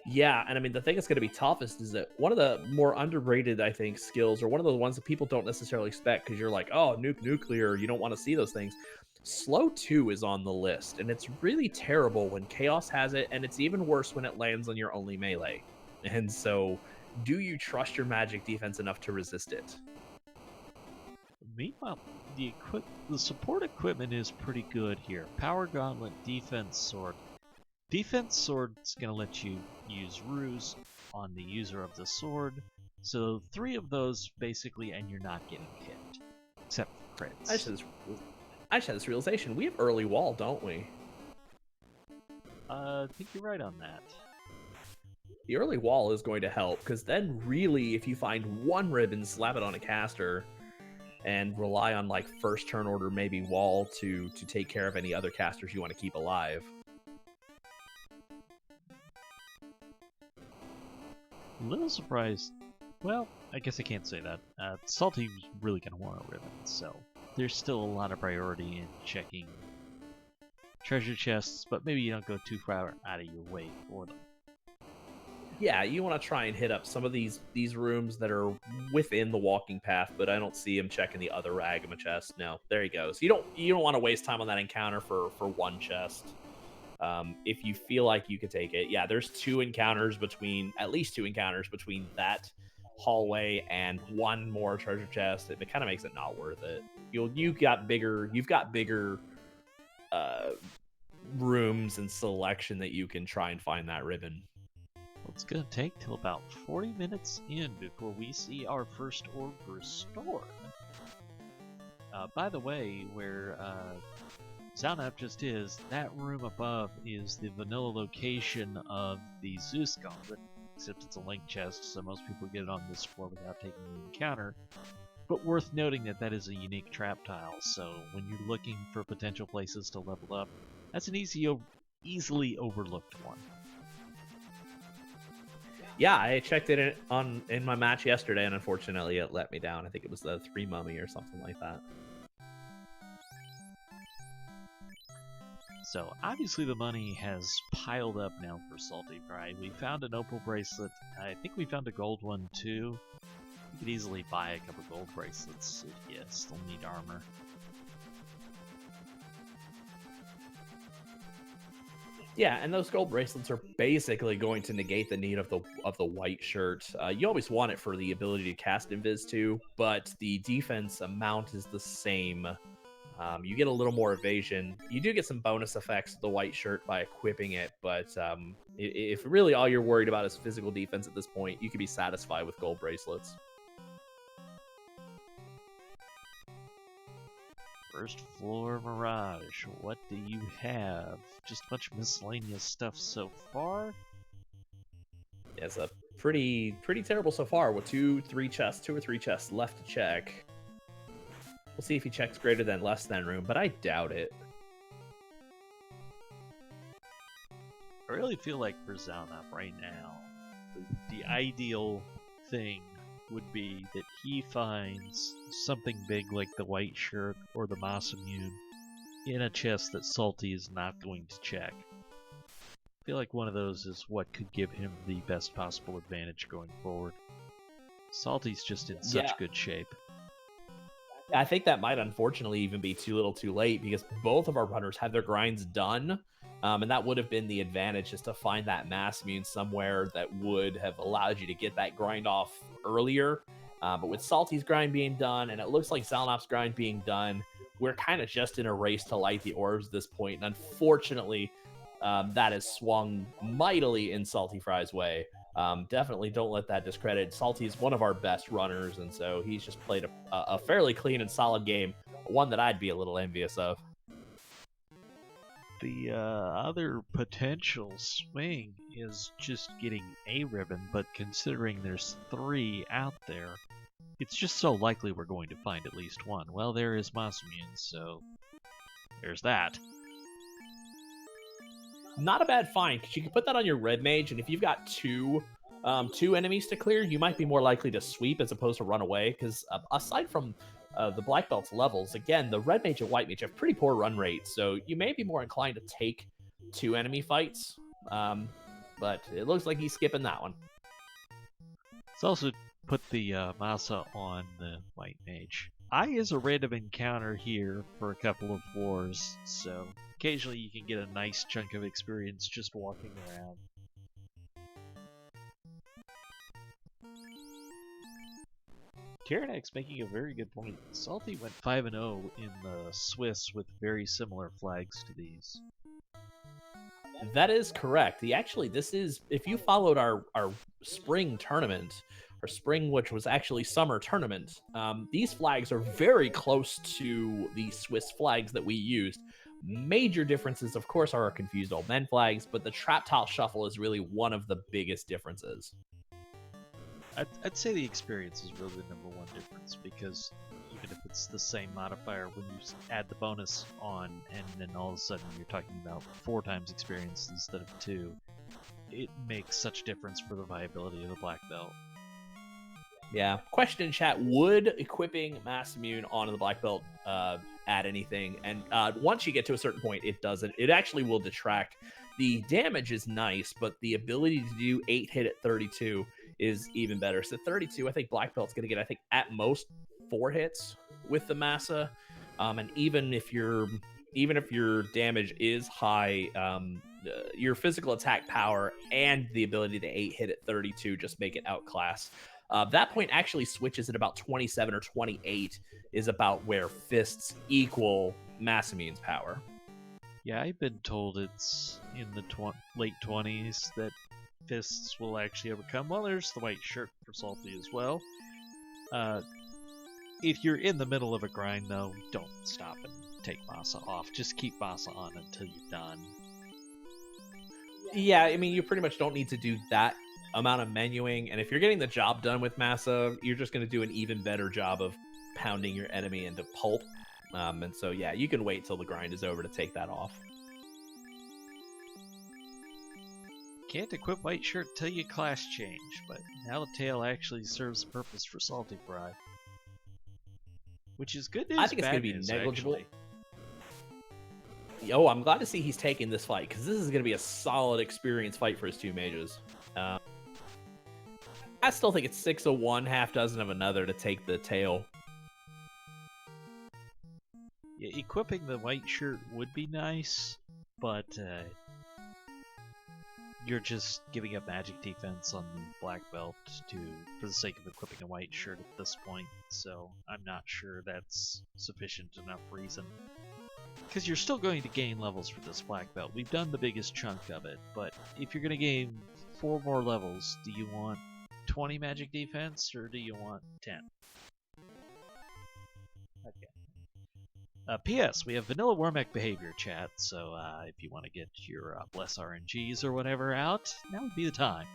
Yeah, and I mean, the thing that's going to be toughest is that one of the more underrated, I think, skills, or one of the ones that people don't necessarily expect, because you're like, oh, nuclear, you don't want to see those things. Slow 2 is on the list, and it's really terrible when Chaos has it, and it's even worse when it lands on your only melee. And so, do you trust your magic defense enough to resist it? Meanwhile, the support equipment is pretty good here. Power Gauntlet, Defense Sword. Defense Sword's going to let you use ruse on the user of the sword. So 3 of those basically, and you're not getting hit. Except for crits. I just had this realization. We have early wall, don't we? I think you're right on that. The early wall is going to help, because then really, if you find one ribbon, slap it on a caster, and rely on like first turn order, maybe wall to take care of any other casters you want to keep alive. A little surprised. Well, I guess I can't say that. Salty's really going to want a ribbon, so there's still a lot of priority in checking treasure chests, but maybe you don't go too far out of your way for them. Yeah, you want to try and hit up some of these rooms that are within the walking path, but I don't see him checking the other Agama chest. No, there he goes. You don't want to waste time on that encounter for one chest. if you feel like you could take it. Yeah, there's at least two encounters between that hallway and one more treasure chest. It kind of makes it not worth it. You've got bigger rooms and selection that you can try and find that ribbon. Well, it's going to take till about 40 minutes in before we see our first orb restored. By the way, where Xalnop just is, that room above is the vanilla location of the Zeus Gauntlet, except it's a link chest, so most people get it on this floor without taking the encounter. But worth noting that is a unique trap tile, so when you're looking for potential places to level up, that's an easily overlooked one. Yeah, I checked it in my match yesterday, and unfortunately it let me down. I think it was the 3 mummy or something like that. So obviously the money has piled up now for SaltyPhry. We found an opal bracelet. I think we found a gold one too. You could easily buy a couple gold bracelets if you still need armor. Yeah, and those gold bracelets are basically going to negate the need of the white shirt. You always want it for the ability to cast Invis too, but the defense amount is the same. You get a little more evasion. You do get some bonus effects of the white shirt by equipping it, but if really all you're worried about is physical defense at this point, you can be satisfied with gold bracelets. First floor Mirage, what do you have? Just a bunch of miscellaneous stuff so far? Yeah, it's a pretty terrible so far with 2 or 3 chests left to check. We'll see if he checks greater than less than room, but I doubt it. I really feel like for Xalnop right now, the ideal thing would be that he finds something big like the white shirt or the moss immune in a chest that Salty is not going to check. I feel like one of those is what could give him the best possible advantage going forward. Salty's just in such good shape. I think that might unfortunately even be too little too late because both of our runners have their grinds done. And that would have been the advantage, is to find that mass immune somewhere that would have allowed you to get that grind off earlier. But with Salty's grind being done, and it looks like Xalnop's grind being done, we're kind of just in a race to light the orbs at this point. And unfortunately, that has swung mightily in SaltyPhry's way. Definitely don't let that discredit. Salty is one of our best runners, and so he's just played a fairly clean and solid game, one that I'd be a little envious of. The other potential swing is just getting a ribbon, but considering there's 3 out there, it's just so likely we're going to find at least one. Well, there is Moss Immune, so there's that. Not a bad find, because you can put that on your red mage, and if you've got two enemies to clear, you might be more likely to sweep as opposed to run away, because aside from the black belt's levels, again, the red mage and white mage have pretty poor run rates, so you may be more inclined to take 2 enemy fights, but it looks like he's skipping that one. Let's also put the Masa on the white mage. I is a random encounter here for a couple of floors, so occasionally you can get a nice chunk of experience just walking around. Tyrannex making a very good point. Salty went 5-0 in the Swiss with very similar flags to these. That is correct. This is, if you followed our spring tournament, our spring, which was actually summer tournament, these flags are very close to the Swiss flags that we used. Major differences, of course, are our Confused Old Men flags, but the Trap Tile Shuffle is really one of the biggest differences. I'd say the experience is really the number one difference, because even if it's the same modifier, when you add the bonus on and then all of a sudden you're talking about 4 times experience instead of 2, it makes such difference for the viability of the black belt. Yeah. Question in chat: would equipping Mass Immune onto the black belt add anything? And once you get to a certain point, it doesn't. It actually will detract. The damage is nice, but the ability to do 8 hit at 32 is even better. So 32, I think black belt's going to get, I think, at most 4 hits with the Massa. And even if your damage is high, your physical attack power and the ability to 8-hit at 32 just make it outclass. That point actually switches at about 27 or 28 is about where fists equal Massamine's power. Yeah, I've been told it's in the late 20s that fists will actually overcome. Well, there's the white shirt for Salty as well. If you're in the middle of a grind, though, don't stop and take Masa off. Just keep Masa on until you're done. Yeah, I mean, you pretty much don't need to do that amount of menuing, and if you're getting the job done with Masa, you're just going to do an even better job of pounding your enemy into pulp. And so, yeah, you can wait till the grind is over to take that off. Can't equip white shirt till you class change, but now the tail actually serves a purpose for SaltyPhry. Which is good news. I think it's going to be negligible. Actually. Oh, I'm glad to see he's taking this fight, because this is going to be a solid experience fight for his two mages. I still think it's 6 of one, half dozen of another to take the tail. Yeah, equipping the white shirt would be nice, but you're just giving up magic defense on the black belt for the sake of equipping a white shirt at this point, so I'm not sure that's sufficient enough reason. Because you're still going to gain levels for this black belt. We've done the biggest chunk of it, but if you're going to gain 4 more levels, do you want 20 magic defense, or do you want 10? Okay. P.S. We have vanilla Wormek behavior chat, so if you want to get your bless RNGs or whatever out, now would be the time.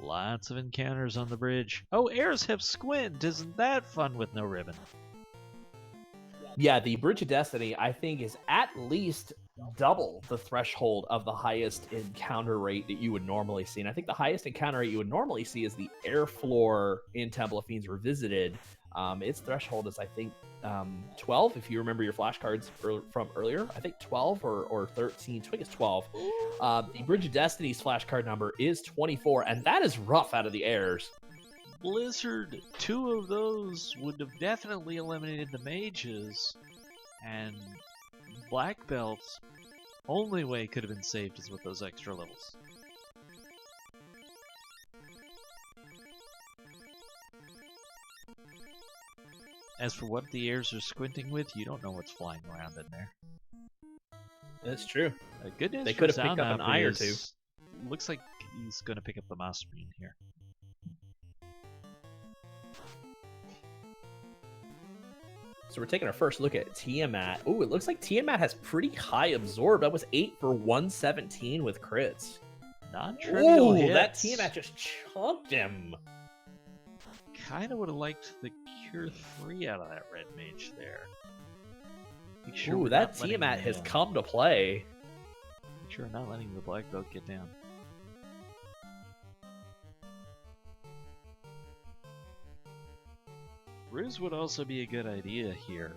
Lots of encounters on the bridge. Oh, airs have squint! Isn't that fun with no ribbon? Yeah, the Bridge of Destiny, I think, is at least double the threshold of the highest encounter rate that you would normally see. And I think the highest encounter rate you would normally see is the air floor in Temple of Fiends Revisited. Its threshold is, I think, 12, if you remember your flashcards from earlier. I think 12 or 13. I think it's 12. The Bridge of Destiny's flashcard number is 24, and that is rough out of the airs. Blizzard, 2 of those would have definitely eliminated the mages, and Black Belt's only way could have been saved is with those extra levels. As for what the airs are squinting with, you don't know what's flying around in there. That's true. Good news they for could have picked up an eye or two. Looks like he's going to pick up the Mastermind here. So we're taking our first look at Tiamat. Ooh, it looks like Tiamat has pretty high absorb. That was 8 for 117 with crits. Non-trivial hits. That Tiamat just chunked him. Kinda would have liked the Cure 3 out of that red mage there. Make sure that Tiamat has come to play. Make sure we're not letting the black belt get down. Ruse would also be a good idea here.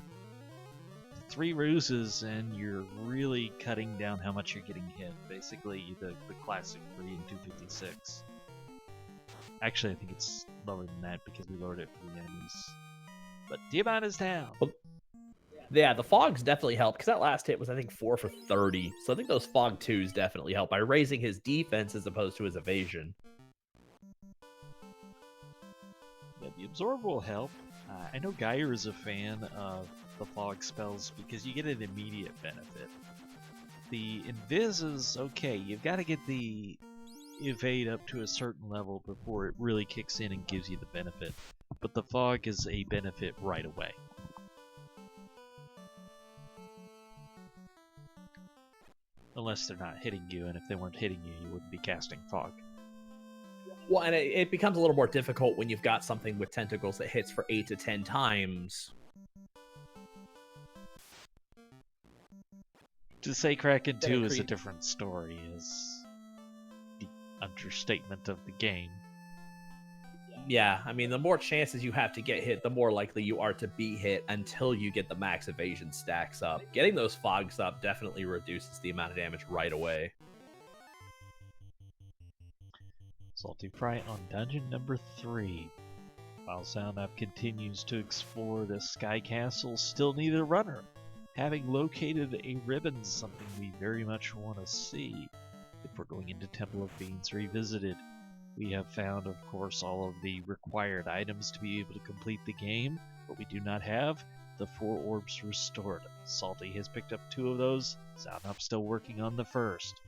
3 ruses and you're really cutting down how much you're getting hit. Basically the classic 3 and 256. Actually, I think it's lower than that because we lowered it for the enemies. But Tiamat is down. Yeah, the fogs definitely help because that last hit was, I think, 4 for 30. So I think those fog 2s definitely help by raising his defense as opposed to his evasion. Yeah, the absorb will help. I know Geyer is a fan of the fog spells because you get an immediate benefit. The invis is okay. You've got to get the evade up to a certain level before it really kicks in and gives you the benefit. But the fog is a benefit right away. Unless they're not hitting you, and if they weren't hitting you, you wouldn't be casting fog. Well, and it becomes a little more difficult when you've got something with tentacles that hits for 8 to 10 times. To say Kraken 2 is a different story is the understatement of the game. Yeah, I mean, the more chances you have to get hit, the more likely you are to be hit until you get the max evasion stacks up. Getting those fogs up definitely reduces the amount of damage right away. SaltyPhry on dungeon number 3. While Xalnop continues to explore the Sky Castle, still need a runner. Having located a ribbon, something we very much want to see if we're going into Temple of Fiends Revisited. We have found, of course, all of the required items to be able to complete the game, but we do not have the 4 orbs restored. Salty has picked up 2 of those. Xalnop's still working on the first.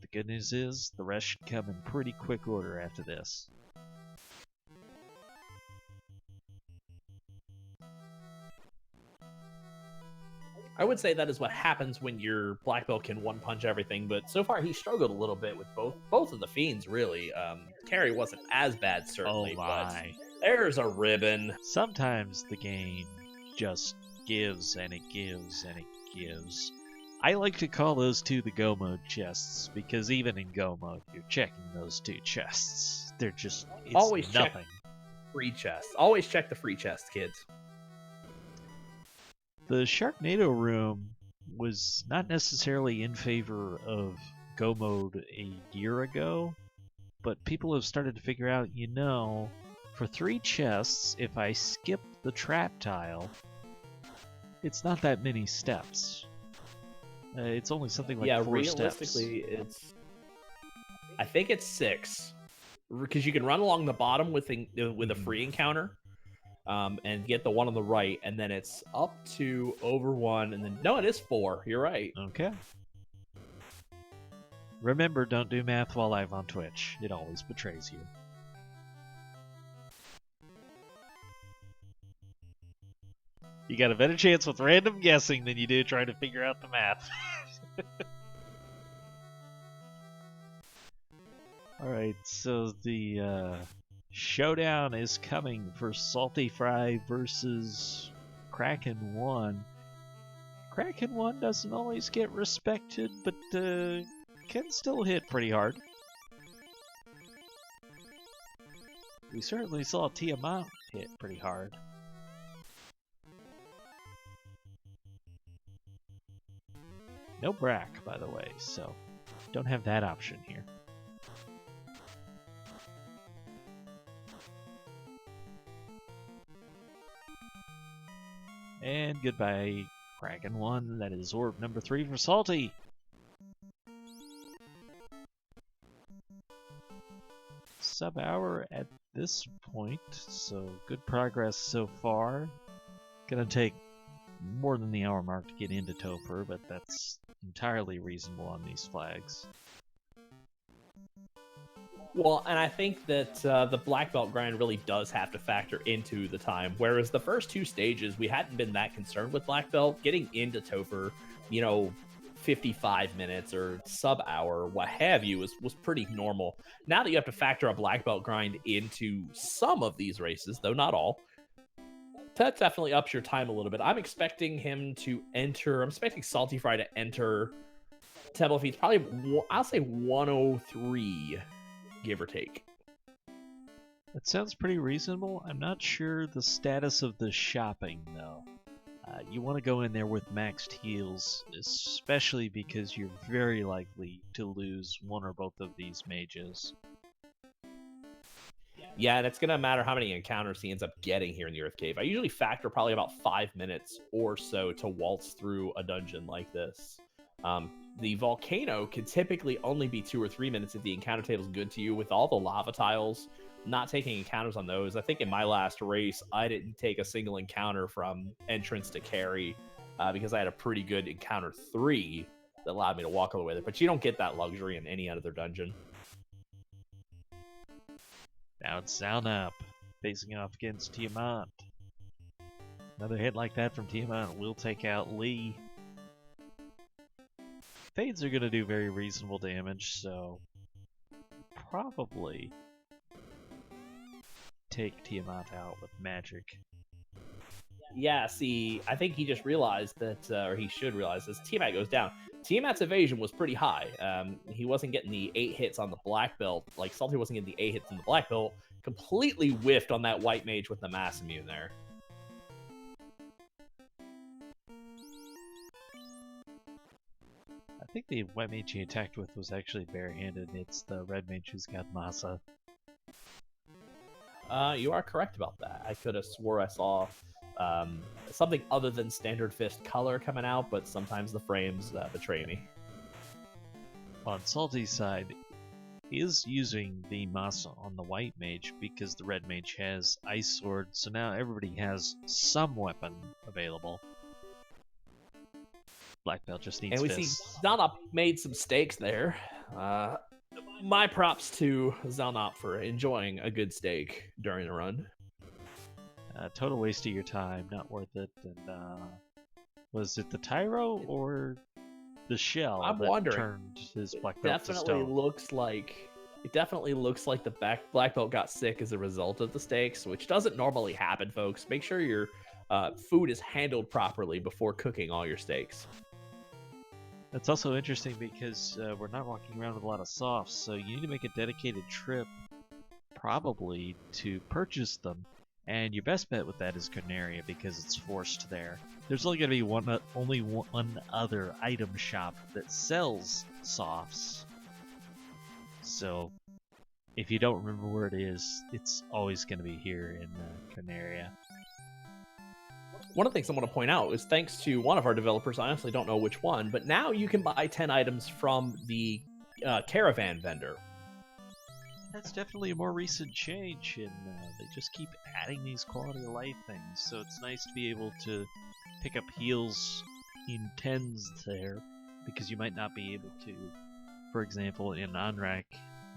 The good news is, the rest should come in pretty quick order after this. I would say that is what happens when your black belt can one-punch everything, but so far he struggled a little bit with both of the fiends, really. Carry wasn't as bad, certainly, but there's a ribbon. Sometimes the game just gives and it gives and it gives. I like to call those 2 the Go Mode chests, because even in Go Mode, you're checking those 2 chests. They're just, it's always nothing. Check free chests. Always check the free chests, kids. The Sharknado room was not necessarily in favor of Go Mode a year ago, but people have started to figure out, for 3 chests, if I skip the trap tile, it's not that many steps. It's only something like 4 steps. Realistically, I think it's 6, because you can run along the bottom with a free encounter. And get the one on the right, and then it's up to over 1, and then no, it is 4. You're right. Okay. Remember, don't do math while live on Twitch. It always betrays you. You got a better chance with random guessing than you do trying to figure out the math. Alright, so the showdown is coming for SaltyPhry versus Kraken 1. Kraken 1 doesn't always get respected, but can still hit pretty hard. We certainly saw Tiamat hit pretty hard. No Brack, by the way, so don't have that option here. And goodbye, Kraken 1. That is orb number 3 for Salty. Sub-hour at this point, so good progress so far. Gonna take more than the hour mark to get into Topher, but that's entirely reasonable on these flags. Well, and I think that the black belt grind really does have to factor into the time, whereas the first 2 stages, we hadn't been that concerned with black belt. Getting into Topher, 55 minutes or sub-hour, what have you, was pretty normal. Now that you have to factor a black belt grind into some of these races, though not all, that definitely ups your time a little bit. I'm expecting SaltyPhry to enter Temple of Fiends probably, I'll say 103, give or take. That sounds pretty reasonable. I'm not sure the status of the shopping, though. You want to go in there with maxed heals, especially because you're very likely to lose one or both of these mages. Yeah, and it's going to matter how many encounters he ends up getting here in the Earth Cave. I usually factor probably about 5 minutes or so to waltz through a dungeon like this. The volcano can typically only be 2 or 3 minutes if the encounter table is good to you. With all the lava tiles, not taking encounters on those. I think in my last race, I didn't take a single encounter from entrance to carry because I had a pretty good encounter 3 that allowed me to walk all the way there. But you don't get that luxury in any other dungeon. Now it's Xalnop facing off against Tiamat. Another hit like that from Tiamat will take out Lee. Fades are going to do very reasonable damage, so probably take Tiamat out with magic. Yeah, see, I think he just realized that, or he should realize this, Tiamat goes down. Tiamat's evasion was pretty high. He wasn't getting the 8 hits on the black belt. Like, Salty wasn't getting the 8 hits on the black belt. Completely whiffed on that white mage with the mass immune there. I think the white mage he attacked with was actually barehanded. It's the red mage who's got Masa. You are correct about that. I could have swore I saw something other than standard fist color coming out, but sometimes the frames betray me. On Salty's side, is using the Masa on the white mage because the red mage has ice sword, so now everybody has some weapon available. Black belt just needs And we fists. see Xalnop made some stakes there. My props to Xalnop for enjoying a good steak during the run. Total waste of your time, not worth it. And was it the Tyro or the shell I'm that wondering. turned his black belt to stone? It definitely looks like the black belt got sick as a result of the steaks, which doesn't normally happen, folks. Make sure your food is handled properly before cooking all your steaks. That's also interesting because we're not walking around with a lot of softs, so you need to make a dedicated trip, probably, to purchase them. And your best bet with that is Canaria because it's forced there. There's only going to be only one other item shop that sells softs. So if you don't remember where it is, it's always going to be here in Canaria. One of the things I want to point out is thanks to one of our developers, I honestly don't know which one, but now you can buy 10 items from the caravan vendor. That's definitely a more recent change, and they just keep adding these quality of life things, so it's nice to be able to pick up heals in tens there, because you might not be able to, for example, in Anrak,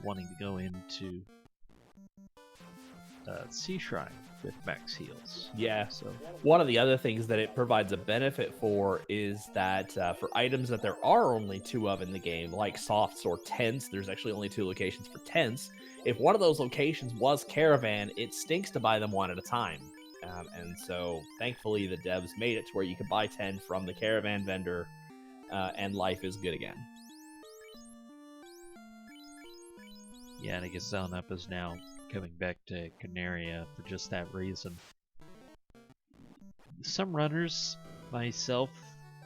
wanting to go into Sea Shrine with max heals. Yeah, so one of the other things that it provides a benefit for is that for items that there are only 2 of in the game, like softs or tents, there's actually only 2 locations for tents. If one of those locations was caravan, it stinks to buy them one at a time. And so thankfully the devs made it to where you can buy 10 from the caravan vendor and life is good again. Yeah, and I guess Xalnop is now coming back to Canaria for just that reason. Some runners, myself,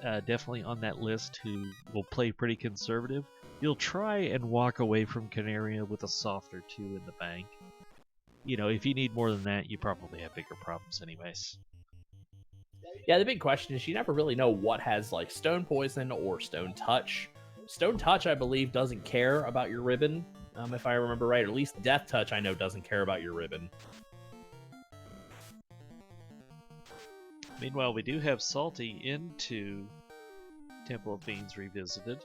definitely on that list, who will play pretty conservative, you'll try and walk away from Canaria with a soft or 2 in the bank. You know, if you need more than that, you probably have bigger problems anyways. Yeah, the big question is you never really know what has like stone poison or stone touch. Stone touch, I believe, doesn't care about your ribbon. If I remember right, or at least Death Touch I know doesn't care about your ribbon. Meanwhile, we do have Salty into Temple of Fiends Revisited.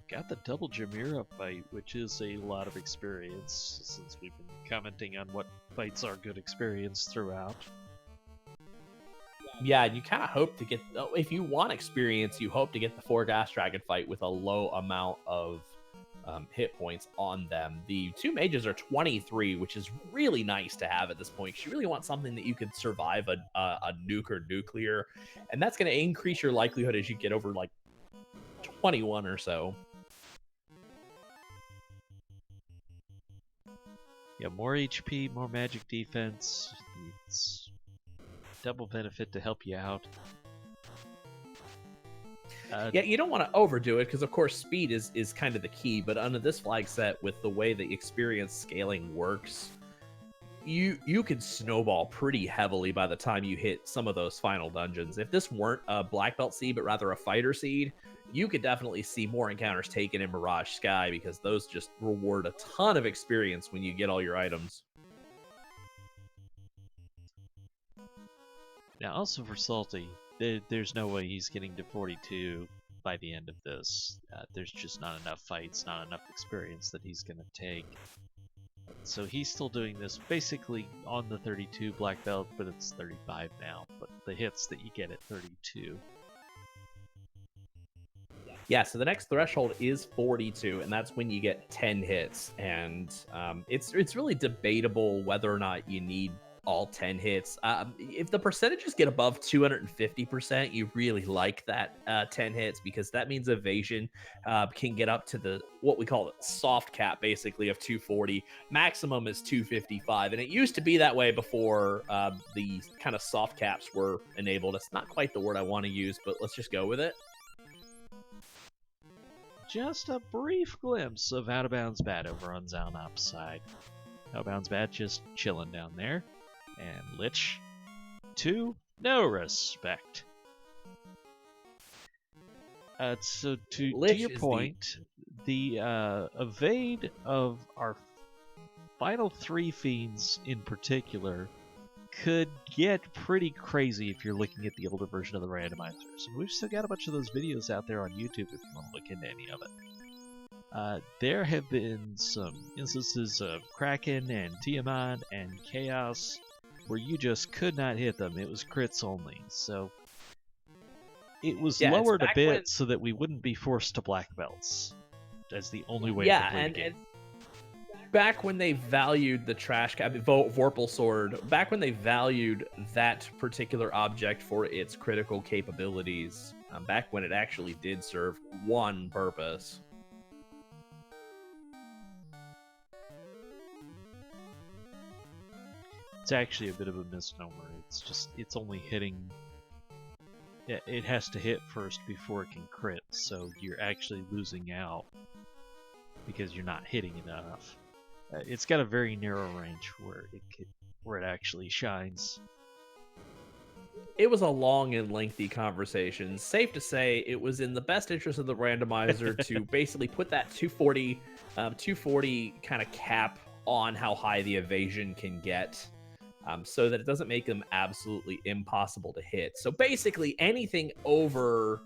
Got the double Jamira fight, which is a lot of experience, since we've been commenting on what fights are good experience throughout. Yeah, you kind of hope to get, if you want experience, you hope to get the 4 Gas Dragon fight with a low amount of hit points on them. The 2 mages are 23, which is really nice to have at this point, because you really want something that you could survive a nuke or nuclear, and that's going to increase your likelihood as you get over like 21 or so. Yeah, more HP, more magic defense. It's double benefit to help you out. Yeah, you don't want to overdo it because, of course, speed is kind of the key. But under this flag set, with the way the experience scaling works, you can snowball pretty heavily by the time you hit some of those final dungeons. If this weren't a black belt seed, but rather a fighter seed, you could definitely see more encounters taken in Mirage Sky, because those just reward a ton of experience when you get all your items. Now, also for Salty, there's no way he's getting to 42 by the end of this. There's just not enough fights, not enough experience that he's going to take. So he's still doing this basically on the 32 black belt, but it's 35 now. But the hits that you get at 32. Yeah, so the next threshold is 42, and that's when you get 10 hits. And it's really debatable whether or not you need all 10 hits. If the percentages get above 250%, you really like that 10 hits, because that means evasion can get up to the what we call the soft cap, basically, of 240. Maximum is 255, and it used to be that way before the kind of soft caps were enabled. It's not quite the word I want to use, but let's just go with it. Just a brief glimpse of Out of Bounds Bat over on Xalnop's side. Hellbound's bad, just chilling down there. And Lich, 2, no respect. So to your point, the evade of our final 3 fiends in particular could get pretty crazy if you're looking at the older version of the randomizers. And we've still got a bunch of those videos out there on YouTube if you want to look into any of it. There have been some instances of Kraken and Tiamat and Chaos where you just could not hit them. It was crits only. So it was lowered a bit so that we wouldn't be forced to black belts as the only way to complete the game. Back when they valued the trash cap, Vorpal Sword, back when they valued that particular object for its critical capabilities, back when it actually did serve one purpose. It's actually a bit of a misnomer. It's only hitting. Yeah, it has to hit first before it can crit, so you're actually losing out because you're not hitting enough. It's got a very narrow range where it actually shines. It was a long and lengthy conversation. Safe to say, it was in the best interest of the randomizer to basically put that 240 kind of cap on how high the evasion can get, so that it doesn't make them absolutely impossible to hit. So basically, anything over,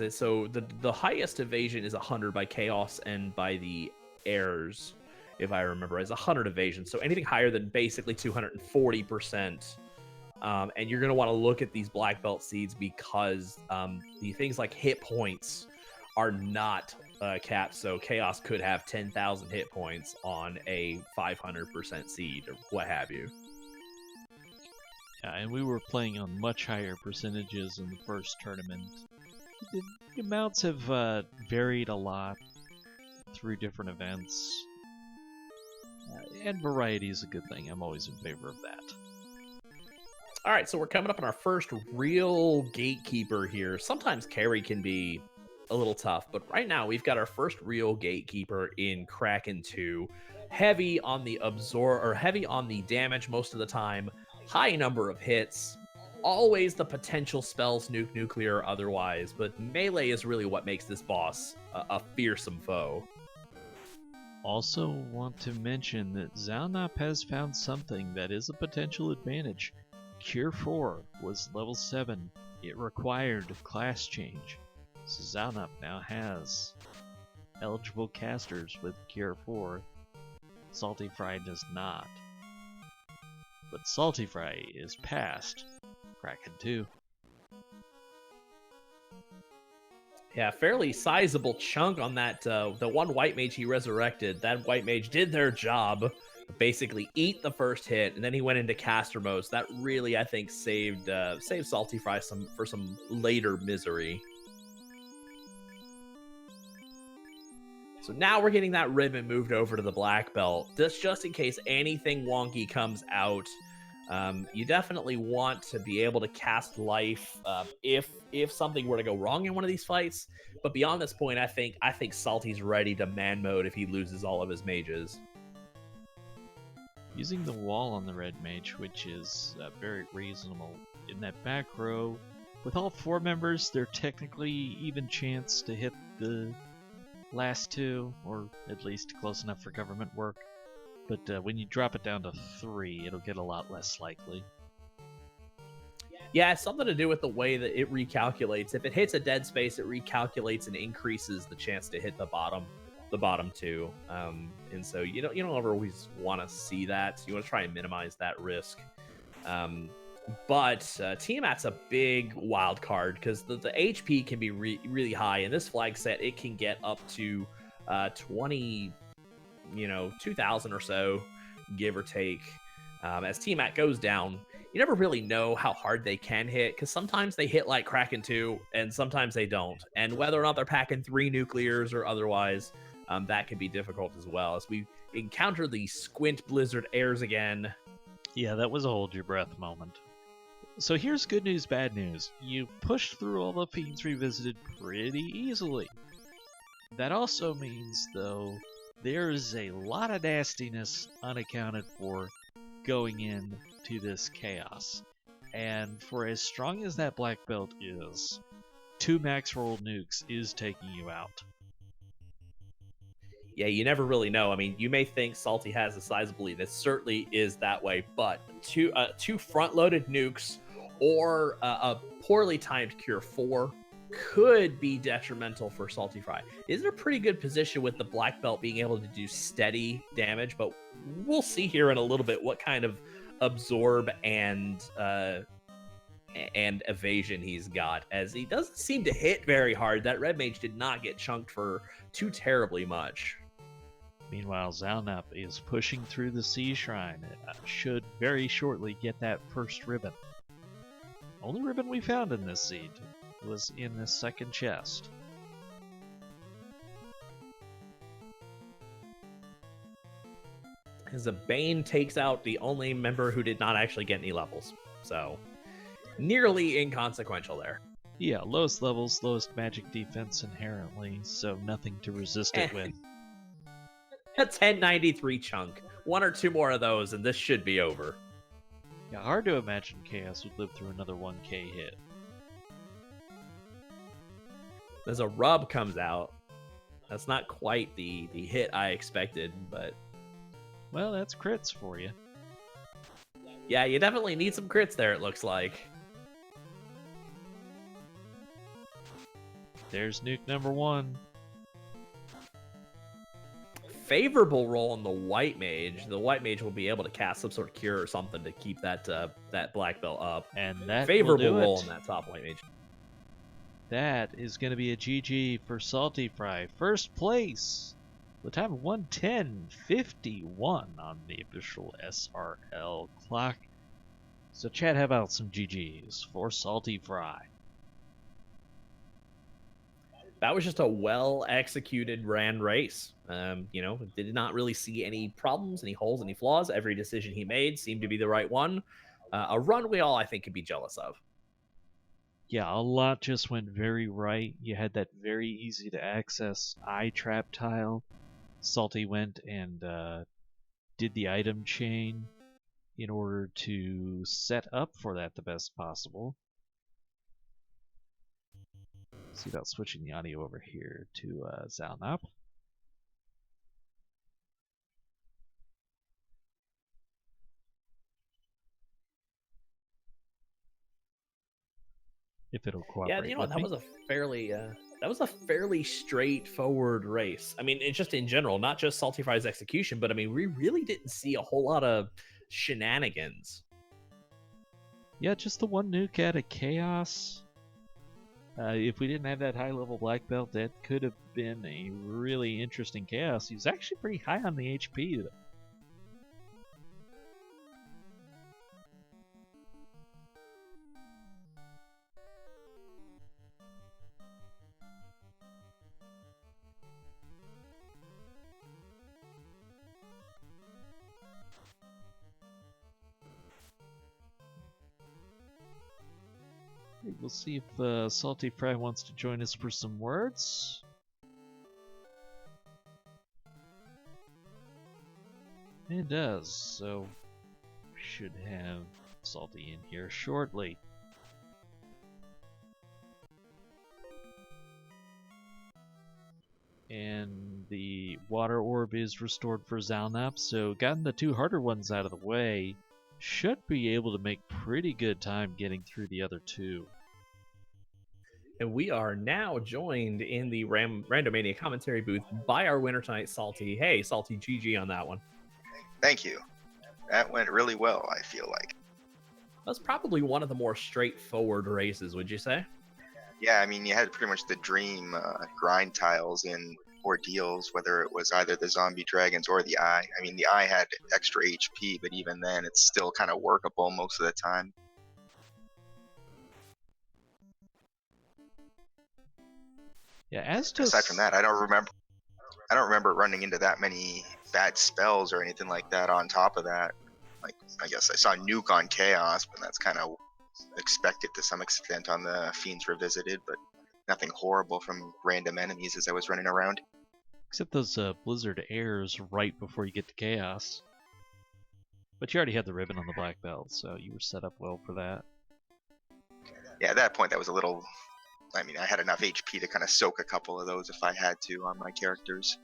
so the highest evasion is 100 by Chaos and by the heirs, if I remember, is 100 evasion. So anything higher than basically 240%. And you're going to want to look at these black belt seeds because the things like hit points are not capped. So Chaos could have 10,000 hit points on a 500% seed or what have you. Yeah, and we were playing on much higher percentages in the first tournament. The amounts have varied a lot through different events. And variety is a good thing. I'm always in favor of that. All right, so we're coming up on our first real gatekeeper here. Sometimes carry can be a little tough, but right now we've got our first real gatekeeper in Kraken 2. Heavy on the heavy on the damage most of the time. High number of hits. Always the potential spells, nuclear or otherwise, but melee is really what makes this boss a fearsome foe. Also want to mention that Xalnop has found something that is a potential advantage. Cure 4 was level 7. It required class change. So Xalnop now has eligible casters with Cure 4. SaltyPhry does not. But SaltyPhry is past Kraken 2. Yeah, fairly sizable chunk on that. The one white mage he resurrected, that white mage did their job, basically eat the first hit, and then he went into caster mode. So that really, I think, saved SaltyPhry for some later misery. So now we're getting that ribbon moved over to the black belt. This just in case anything wonky comes out. You definitely want to be able to cast life if something were to go wrong in one of these fights. But beyond this point, I think Salty's ready to man mode if he loses all of his mages. Using the wall on the red mage, which is very reasonable. In that back row, with all 4 members, they're technically even chance to hit the last 2, or at least close enough for government work. But when you drop it down to 3, it'll get a lot less likely. Yeah, it's something to do with the way that it recalculates. If it hits a dead space, it recalculates and increases the chance to hit the bottom 2. And so you don't ever always want to see that. You want to try and minimize that risk. But Tiamat's a big wild card because the HP can be really high. In this flag set, it can get up to 20. 2,000 or so, give or take. As Tiamat goes down, you never really know how hard they can hit, because sometimes they hit like Kraken 2, and sometimes they don't. And whether or not they're packing 3 nuclears or otherwise, that can be difficult as well. As we encounter the Squint Blizzard Airs again. Yeah, that was a hold your breath moment. So here's good news, bad news. You pushed through all the Fiends Revisited pretty easily. That also means, though, there's a lot of nastiness unaccounted for going into this chaos. And for as strong as that black belt is, 2 max roll nukes is taking you out. Yeah, you never really know. I mean, you may think Salty has a sizable lead. It certainly is that way, but two front-loaded nukes or a poorly timed Cure 4 could be detrimental for SaltyPhry. Is in a pretty good position with the black belt being able to do steady damage, but we'll see here in a little bit what kind of absorb and evasion he's got, as he doesn't seem to hit very hard. That red mage did not get chunked for too terribly much. Meanwhile, Xalnop is pushing through the Sea Shrine. It should very shortly get that first ribbon. Only ribbon we found in this seed was in this second chest. As a Bane takes out the only member who did not actually get any levels. So, nearly inconsequential there. Yeah, lowest levels, lowest magic defense inherently, so nothing to resist it with. A 1093 chunk. 1 or 2 more of those, and this should be over. Yeah, hard to imagine Chaos would live through another 1k hit. As a rub comes out, that's not quite the hit I expected, but... Well, that's crits for you. Yeah, you definitely need some crits there, it looks like. There's nuke number 1. Favorable roll on the white mage. The white mage will be able to cast some sort of cure or something to keep that that black belt up. And that favorable will do roll it. on that top white mage. That is going to be a GG for SaltyPhry. First place. The time of 1:10:51 on the official SRL clock. So chat, how about some GGs for SaltyPhry? That was just a well-executed Rand race. Did not really see any problems, any holes, any flaws. Every decision he made seemed to be the right one. A run we all, I think, could be jealous of. Yeah, a lot just went very right. You had that very easy to access eye trap tile. Salty went and did the item chain in order to set up for that the best possible. See about switching the audio over here to Xalnop. If it'll cooperate. Yeah, you know what? That was a fairly straightforward race. I mean, it's just in general, not just SaltyPhry's execution, but I mean, we really didn't see a whole lot of shenanigans. Yeah, just the one nuke out of chaos. If we didn't have that high level black belt, that could have been a really interesting chaos. He was actually pretty high on the HP though. We'll see if SaltyPhry wants to join us for some words. It does, so should have Salty in here shortly. And the water orb is restored for Xalnop, so gotten the 2 harder ones out of the way, should be able to make pretty good time getting through the other 2. And we are now joined in the Randomania commentary booth by our winner tonight, Salty. Hey, Salty, GG on that one. Thank you. That went really well, I feel like. That's probably one of the more straightforward races, would you say? Yeah, I mean, you had pretty much the dream grind tiles in ordeals, whether it was either the zombie dragons or the eye. I mean, the eye had extra HP, but even then, it's still kind of workable most of the time. Yeah, aside from that, I don't remember running into that many bad spells or anything like that on top of that. Like, I guess I saw Nuke on Chaos, but that's kind of expected to some extent on the Fiends Revisited, but nothing horrible from random enemies as I was running around. Except those Blizzard airs right before you get to Chaos. But you already had the ribbon on the black belt, so you were set up well for that. Yeah, at that point, that was a little. I mean, I had enough HP to kind of soak a couple of those if I had to on my characters.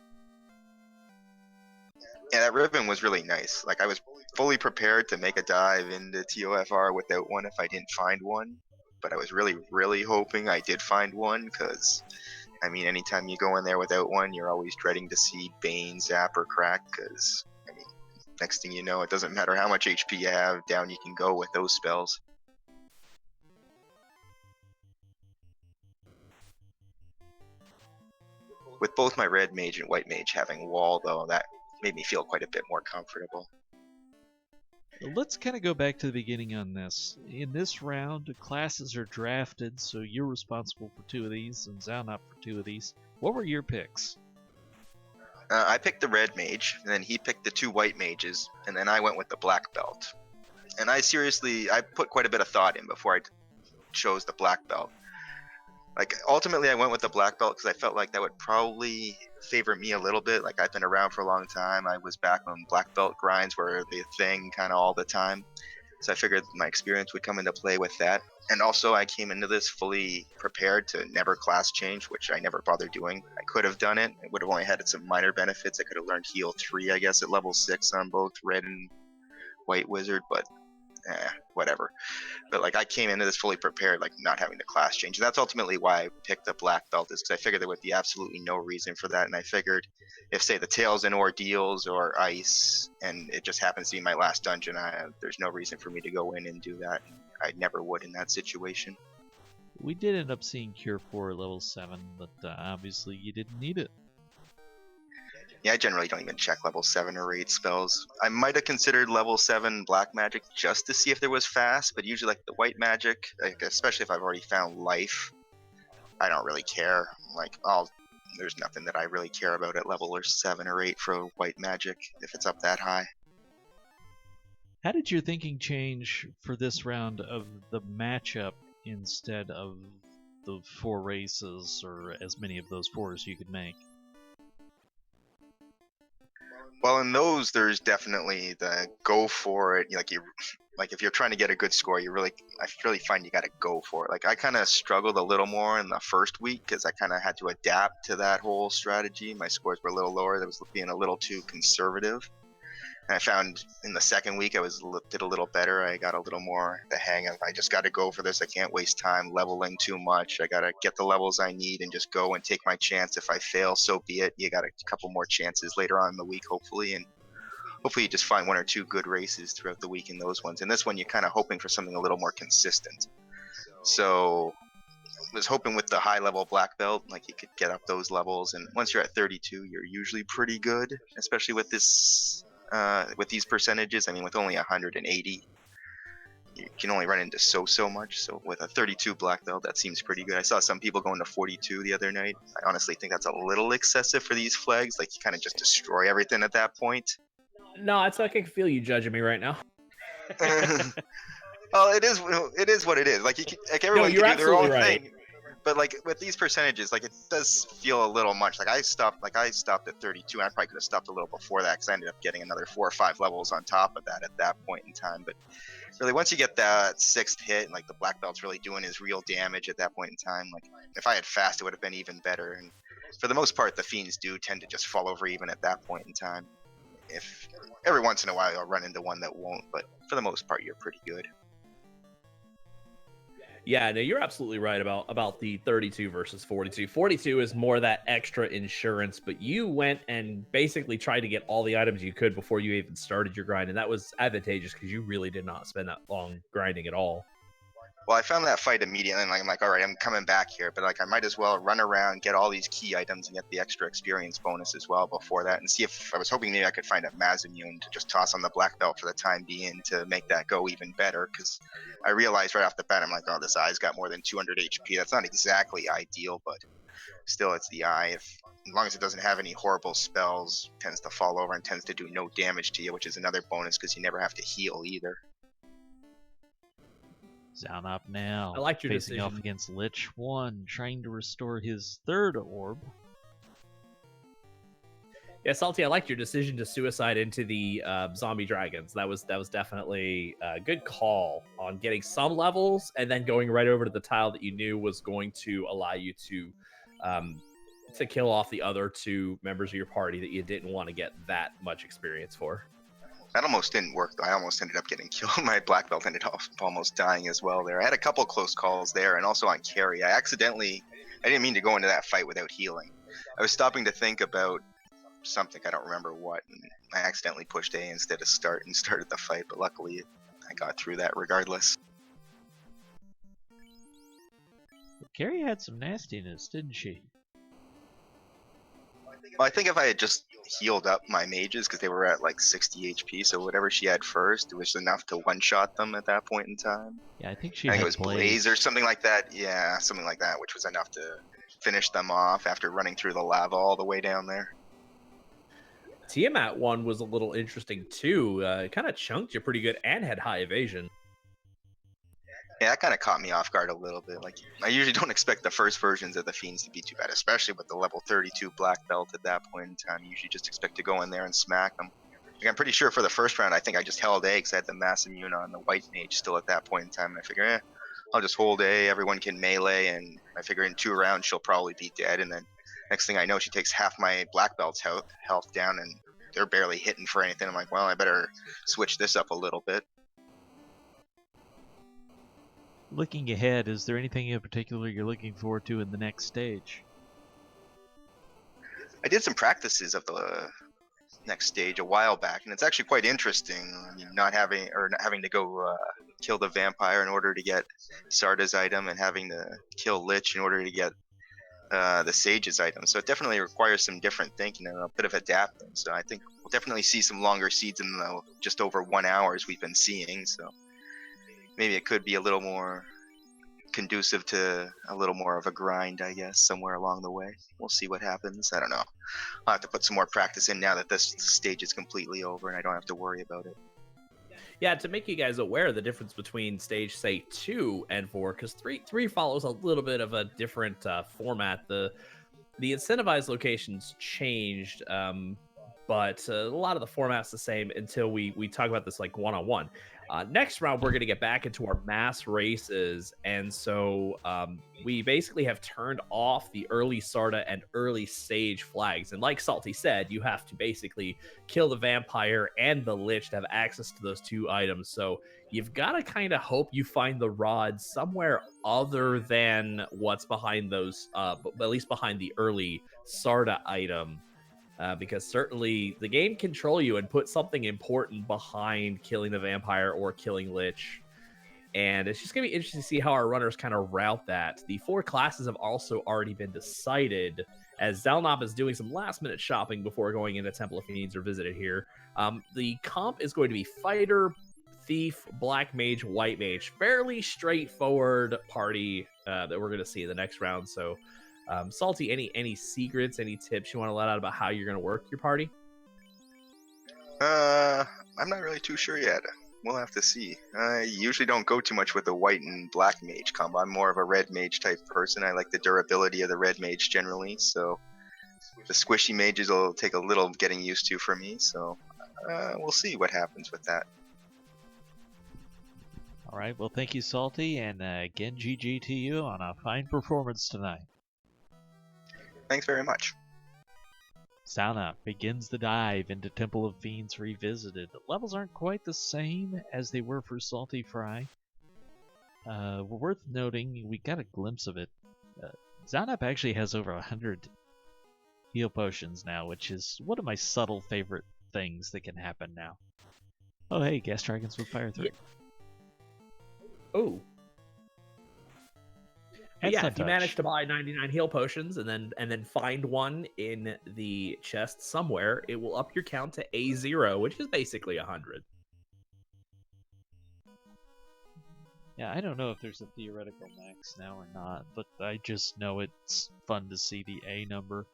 Yeah, that ribbon was really nice. Like, I was fully prepared to make a dive into TOFR without one if I didn't find one. But I was really, really hoping I did find one, because, I mean, anytime you go in there without one, you're always dreading to see Bane, Zap, or Crack, because, I mean, next thing you know, it doesn't matter how much HP you have, down you can go with those spells. With both my red mage and white mage having wall, though, that made me feel quite a bit more comfortable. Let's kind of go back to the beginning on this. In this round, classes are drafted, so you're responsible for 2 of these, and Xalnop for 2 of these. What were your picks? I picked the red mage, and then he picked the 2 white mages, and then I went with the black belt. And I put quite a bit of thought in before I chose the black belt. Like, ultimately I went with the black belt because I felt like that would probably favor me a little bit. Like, I've been around for a long time. I was back when black belt grinds were the thing kind of all the time. So I figured my experience would come into play with that. And also I came into this fully prepared to never class change, which I never bothered doing. I could have done it. It would have only had some minor benefits. I could have learned heal 3, I guess, at level 6 on both red and white wizard, but whatever. But like, I came into this fully prepared, like not having to class change. And that's ultimately why I picked the black belt, is because I figured there would be absolutely no reason for that. And I figured if, say, the tails in ordeals or ice, and it just happens to be my last dungeon, there's no reason for me to go in and do that. I never would in that situation. We did end up seeing Cure 4 at level 7, but obviously you didn't need it. Yeah, I generally don't even check level 7 or 8 spells. I might have considered level 7 black magic just to see if there was fast, but usually like the white magic, like, especially if I've already found life, I don't really care. Like, there's nothing that I really care about at level 7 or 8 for white magic if it's up that high. How did your thinking change for this round of the matchup instead of the 4 races, or as many of those 4 as you could make? Well, in those, there's definitely the go for it. Like if you're trying to get a good score, I really find you got to go for it. Like, I kind of struggled a little more in the first week because I kind of had to adapt to that whole strategy. My scores were a little lower. That was being a little too conservative. And I found in the second week I did a little better. I got a little more the hang of, I just got to go for this. I can't waste time leveling too much. I got to get the levels I need and just go and take my chance. If I fail, so be it. You got a couple more chances later on in the week, hopefully. And hopefully you just find 1 or 2 good races throughout the week in those ones. And this one, you're kind of hoping for something a little more consistent. So I was hoping with the high level black belt, like, you could get up those levels. And once you're at 32, you're usually pretty good, especially with this. With these percentages, I mean, with only 180, you can only run into so much. So with a 32 black belt, that seems pretty good. I saw some people going to 42 the other night. I honestly think that's a little excessive for these flags. Like, you kind of just destroy everything at that point. No, it's like I can feel you judging me right now. Well, it is what it is. Like, everyone you're can do their own absolutely right. thing. But like, with these percentages, like, it does feel a little much. Like, I stopped at 32, and I probably could have stopped a little before that, because I ended up getting another 4 or 5 levels on top of that at that point in time. But really, once you get that 6th hit, and like the black belt's really doing his real damage at that point in time, like, if I had fast, it would have been even better. And for the most part, the fiends do tend to just fall over even at that point in time. If every once in a while I'll run into one that won't, but for the most part, you're pretty good. Yeah, no, you're absolutely right about the 32 versus 42. 42 is more that extra insurance, but you went and basically tried to get all the items you could before you even started your grind, and that was advantageous because you really did not spend that long grinding at all. Well, I found that fight immediately, and I'm like, all right, I'm coming back here, but like, I might as well run around, get all these key items, and get the extra experience bonus as well before that, and see if I was hoping maybe I could find a Mazimune to just toss on the black belt for the time being to make that go even better, because I realized right off the bat, I'm like, oh, this eye's got more than 200 HP. That's not exactly ideal, but still, it's the eye. As long as it doesn't have any horrible spells, it tends to fall over and tends to do no damage to you, which is another bonus because you never have to heal either. Xalnop now, I liked your facing decision. off against Lich 1, trying to restore his 3rd orb. Yeah, Salty, I liked your decision to suicide into the zombie dragons. That was definitely a good call on getting some levels and then going right over to the tile that you knew was going to allow you to kill off the other two members of your party that you didn't want to get that much experience for. That almost didn't work, though. I almost ended up getting killed. My black belt ended up almost dying as well there. I had a couple close calls there, and also on carry. I didn't mean to go into that fight without healing. I was stopping to think about something, I don't remember what, and I accidentally pushed A instead of start and started the fight, but luckily I got through that regardless. Carrie had some nastiness, didn't she? Well, I think if I had just healed up my mages, because they were at like 60 HP, so whatever she had first, it was enough to one-shot them at that point in time. Yeah, I think she I think had it was Blaze or something like that. Yeah, something like that, which was enough to finish them off after running through the lava all the way down there. Tiamat one was a little interesting too. It kind of chunked you pretty good and had high evasion. Yeah, that kind of caught me off guard a little bit. Like, I usually don't expect the first versions of the Fiends to be too bad, especially with the level 32 black belt at that point in time. You usually just expect to go in there and smack them. Like, I'm pretty sure for the first round, I think I just held A because I had the mass immune on the white mage still at that point in time. And I figure, I'll just hold A, everyone can melee, and I figure in 2 rounds she'll probably be dead. And then next thing I know, she takes half my black belt's health down, and they're barely hitting for anything. I'm like, well, I better switch this up a little bit. Looking ahead, is there anything in particular you're looking forward to in the next stage? I did some practices of the next stage a while back, and it's actually quite interesting. I mean, not having to go kill the vampire in order to get Sarda's item, and having to kill Lich in order to get the Sage's item. So it definitely requires some different thinking and a bit of adapting. So I think we'll definitely see some longer seeds in the just over 1 hour as we've been seeing. So maybe it could be a little more conducive to a little more of a grind, I guess, somewhere along the way. We'll see what happens. I don't know. I'll have to put some more practice in now that this stage is completely over and I don't have to worry about it. Yeah, to make you guys aware of the difference between stage, say, 2 and 4, because 3 follows a little bit of a different format. The incentivized locations changed, but a lot of the format's the same until we talk about this like one-on-one. Next round, we're going to get back into our mass races, and so we basically have turned off the early Sarda and early Sage flags. And like Salty said, you have to basically kill the vampire and the Lich to have access to those 2 items. So you've got to kind of hope you find the rod somewhere other than what's behind those, at least behind the early Sarda item. Because certainly the game can troll you and put something important behind killing the vampire or killing Lich. And it's just going to be interesting to see how our runners kind of route that. The 4 classes have also already been decided, as Xalnop is doing some last-minute shopping before going into Temple of Fiends or Visited here. The comp is going to be Fighter, Thief, Black Mage, White Mage. Fairly straightforward party that we're going to see in the next round, so... Salty, any secrets, any tips you want to let out about how you're going to work your party? I'm not really too sure yet. We'll have to see. I usually don't go too much with the white and black mage combo. I'm more of a red mage type person. I like the durability of the red mage generally, so the squishy mages will take a little getting used to for me, so we'll see what happens with that. All right, well, thank you, Salty, and again, GG to you on a fine performance tonight. Thanks very much. Xalnop begins the dive into Temple of Fiends Revisited. The levels aren't quite the same as they were for SaltyPhry. Worth noting, we got a glimpse of it. Xalnop actually has over 100 heal potions now, which is one of my subtle favorite things that can happen now. Oh hey, Gas Dragons with Fire 3. Yeah. Oh. Yeah, if you manage to buy 99 heal potions and then find one in the chest somewhere, it will up your count to A0, which is basically 100. Yeah, I don't know if there's a theoretical max now or not, but I just know it's fun to see the A number.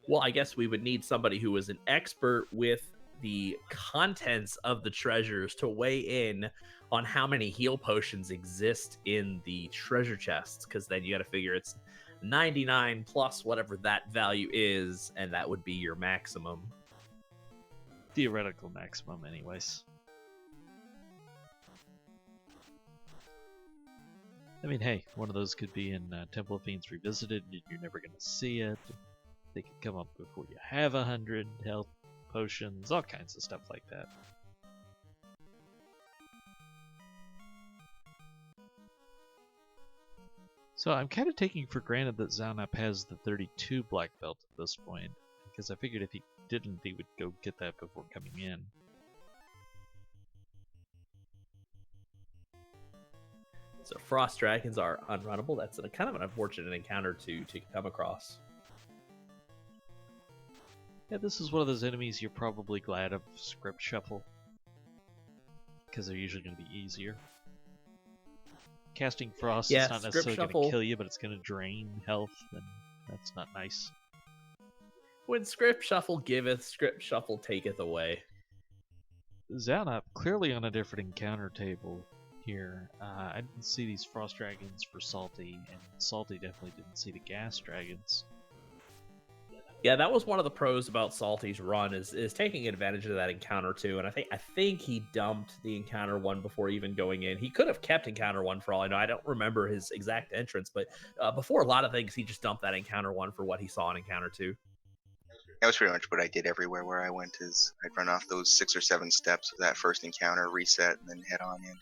Well, I guess we would need somebody who is an expert with the contents of the treasures to weigh in on how many heal potions exist in the treasure chests, because then you got to figure it's 99 plus whatever that value is, and that would be your maximum. Theoretical maximum, anyways. I mean, hey, one of those could be in Temple of Fiends Revisited, and you're never going to see it. They could come up before you have 100 health potions, all kinds of stuff like that. So I'm kind of taking for granted that Xalnop has the 32 black belt at this point, because I figured if he didn't, he would go get that before coming in. So frost dragons are unrunnable. That's kind of an unfortunate encounter to come across. Yeah, this is one of those enemies you're probably glad of script shuffle, because they're usually going to be easier. Casting frost is not necessarily going to kill you, but it's going to drain health, and that's not nice. When script shuffle giveth, script shuffle taketh away. Xalnop clearly on a different encounter table here. I didn't see these frost dragons for Salty, and Salty definitely didn't see the gas dragons. Yeah, that was one of the pros about Salty's run is taking advantage of that encounter too. And I think he dumped the encounter one before even going in. He could have kept encounter one for all I know. I don't remember his exact entrance, but before a lot of things, he just dumped that encounter one for what he saw in encounter two. That was pretty much what I did everywhere where I went. Is I'd run off those 6 or 7 steps of that first encounter, reset, and then head on in.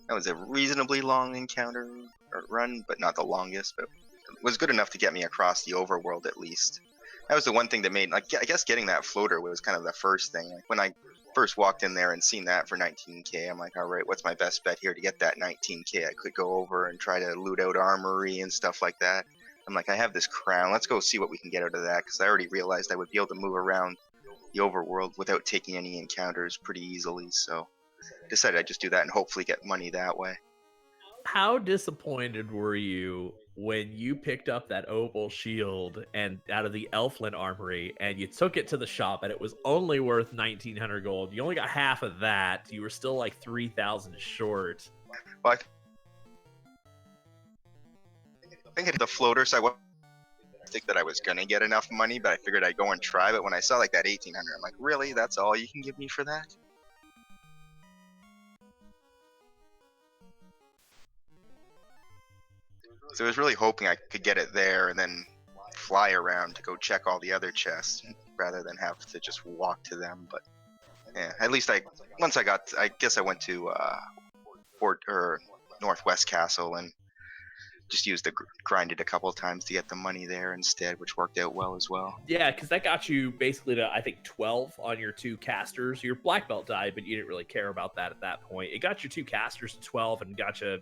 That was a reasonably long encounter or run, but not the longest. But it was good enough to get me across the overworld at least. That was the one thing that made, like, I guess getting that floater was kind of the first thing. Like when I first walked in there and seen that for 19k, I'm like, all right, what's my best bet here to get that 19k? I could go over and try to loot out armory and stuff like that. I'm like, I have this crown. Let's go see what we can get out of that, because I already realized I would be able to move around the overworld without taking any encounters pretty easily. So I decided I'd just do that and hopefully get money that way. How disappointed were you when you picked up that opal shield and out of the Elfland armory and you took it to the shop and it was only worth 1,900 gold? You only got half of that. You were still like 3,000 short. Well, I think it's the floater, so I think that I was gonna get enough money, but I figured I'd go and try. But when I saw like that 1,800, I'm like, really? That's all you can give me for that? So I was really hoping I could get it there and then fly around to go check all the other chests rather than have to just walk to them. But yeah, at least I guess I went to Port or Northwest Castle and just used grinded a couple of times to get the money there instead, which worked out well as well. Yeah, because that got you basically to, I think, 12 on your 2 casters. Your black belt died, but you didn't really care about that at that point. It got your 2 casters to 12 and got you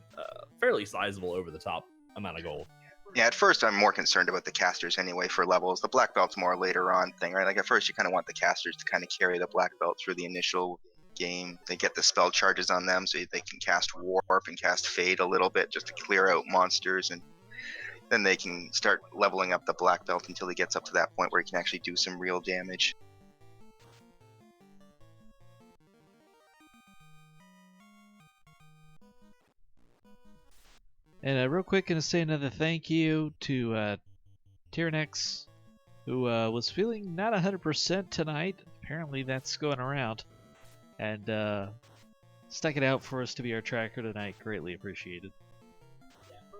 fairly sizable over the top amount of gold. Yeah, at first I'm more concerned about the casters anyway for levels. The black belt's more later on thing, right? Like at first you kind of want the casters to kind of carry the black belt through the initial game. They get the spell charges on them so they can cast warp and cast fade a little bit just to clear out monsters, and then they can start leveling up the black belt until he gets up to that point where he can actually do some real damage. And real quick, gonna say another thank you to Tyrannex, who was feeling not 100% tonight. Apparently that's going around. And stuck it out for us to be our tracker tonight. Greatly appreciated.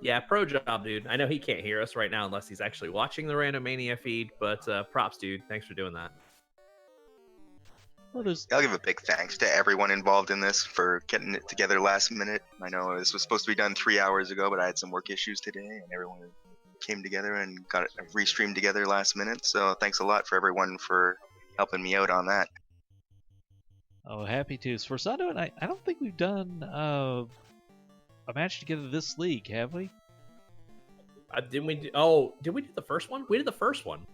Yeah, pro job, dude. I know he can't hear us right now unless he's actually watching the Randomania feed, but props, dude. Thanks for doing that. Well, I'll give a big thanks to everyone involved in this for getting it together last minute. I know this was supposed to be done 3 hours ago, but I had some work issues today, and everyone came together and got it restreamed together last minute. So thanks a lot for everyone for helping me out on that. Oh, happy to. Sforzando and I don't think we've done a match together this league, have we? Did we do the first one? We did the first one.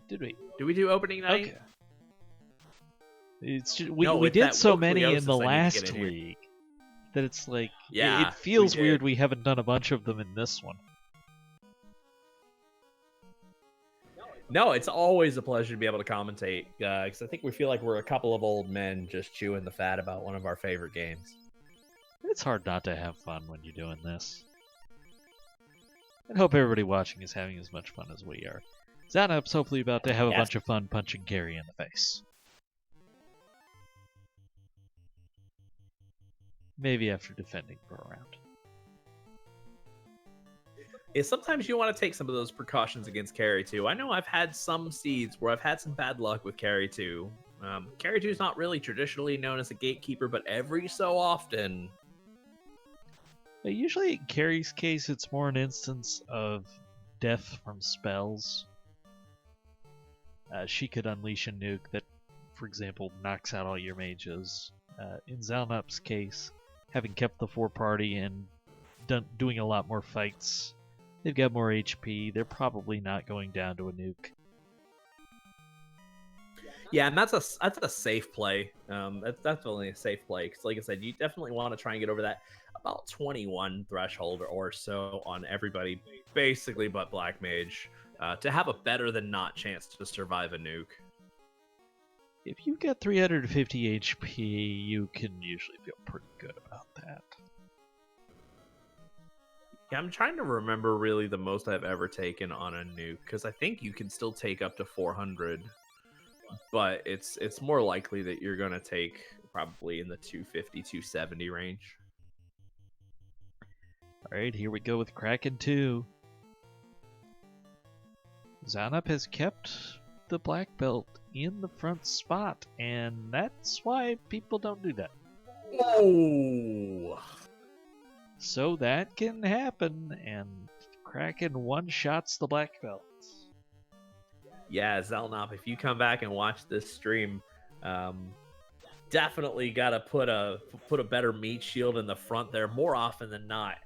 Did we? Did we do opening night? Okay. It's just, we did so many in the last league that it's like, yeah, it feels weird we haven't done a bunch of them in this one. No, it's always a pleasure to be able to commentate, because I think we feel like we're a couple of old men just chewing the fat about one of our favorite games. It's hard not to have fun when you're doing this. And hope everybody watching is having as much fun as we are. Xalnop's hopefully about to have a Yes. bunch of fun punching Carrie in the face. Maybe after defending for a round. Is sometimes you want to take some of those precautions against Carry 2. I know I've had some seeds where I've had some bad luck with Carry 2. Carry 2 is not really traditionally known as a gatekeeper, but every so often... But usually in Carrie's case, it's more an instance of death from spells. She could unleash a nuke that, for example, knocks out all your mages. In Xalnop's case, having kept the 4-party and doing a lot more fights, they've got more HP. They're probably not going down to a nuke. Yeah, and that's a safe play. That's definitely a safe play. Because like I said, you definitely want to try and get over that about 21 threshold or so on everybody, basically but Black Mage, to have a better than not chance to survive a nuke. If you've got 350 HP, you can usually feel pretty good about that. Yeah, I'm trying to remember really the most I've ever taken on a nuke, because I think you can still take up to 400, but it's more likely that you're going to take probably in the 250, 270 range. Alright, here we go with Kraken 2. Xalnop has kept the black belt in the front spot, and that's why people don't do that. Oh! So that can happen, and Kraken one-shots the black belt. Yeah, Xalnop, if you come back and watch this stream, definitely got to put a better meat shield in the front there. More often than not,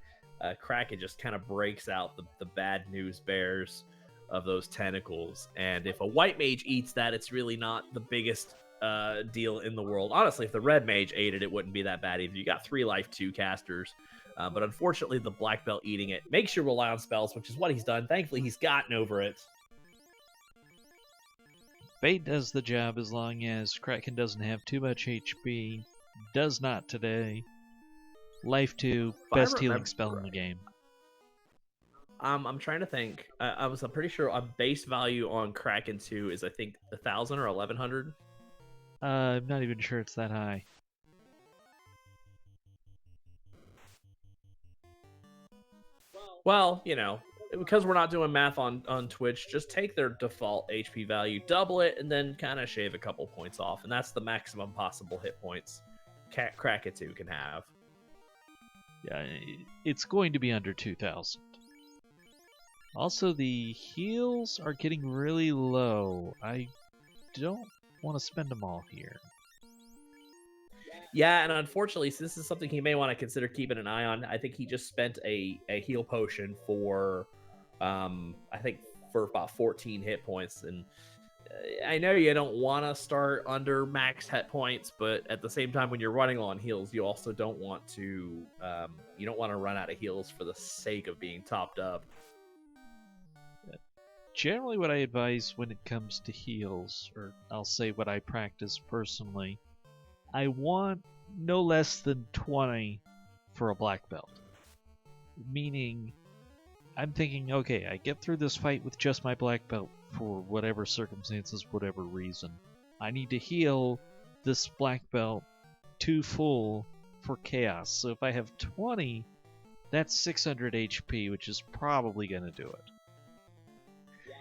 Kraken just kind of breaks out the bad news bears of those tentacles. And if a white mage eats that, it's really not the biggest deal in the world. Honestly, if the red mage ate it, it wouldn't be that bad either. You got 3 life 2 casters. But unfortunately, the black belt eating it makes you rely on spells, which is what he's done. Thankfully, he's gotten over it. Bait does the job as long as Kraken doesn't have too much HP. Does not today. Life 2, best healing spell in the game. I'm trying to think. I'm pretty sure a base value on Kraken 2 is, I think, 1,000 or 1,100. I'm not even sure it's that high. Well, you know, because we're not doing math on Twitch, just take their default HP value, double it, and then kind of shave a couple points off. And that's the maximum possible hit points Kraken 2 can have. Yeah, it's going to be under 2,000. Also, the heals are getting really low. I don't want to spend them all here. Yeah, and unfortunately, so this is something he may want to consider keeping an eye on. I think he just spent a heal potion for, I think, for about 14 hit points. And I know you don't want to start under max hit points, but at the same time, when you're running on heals, you also don't want to, you don't want to run out of heals for the sake of being topped up. Generally, what I advise when it comes to heals, or I'll say what I practice personally, I want no less than 20 for a black belt. Meaning, I'm thinking, okay, I get through this fight with just my black belt for whatever circumstances, whatever reason. I need to heal this black belt to full for chaos. So if I have 20, that's 600 HP, which is probably going to do it.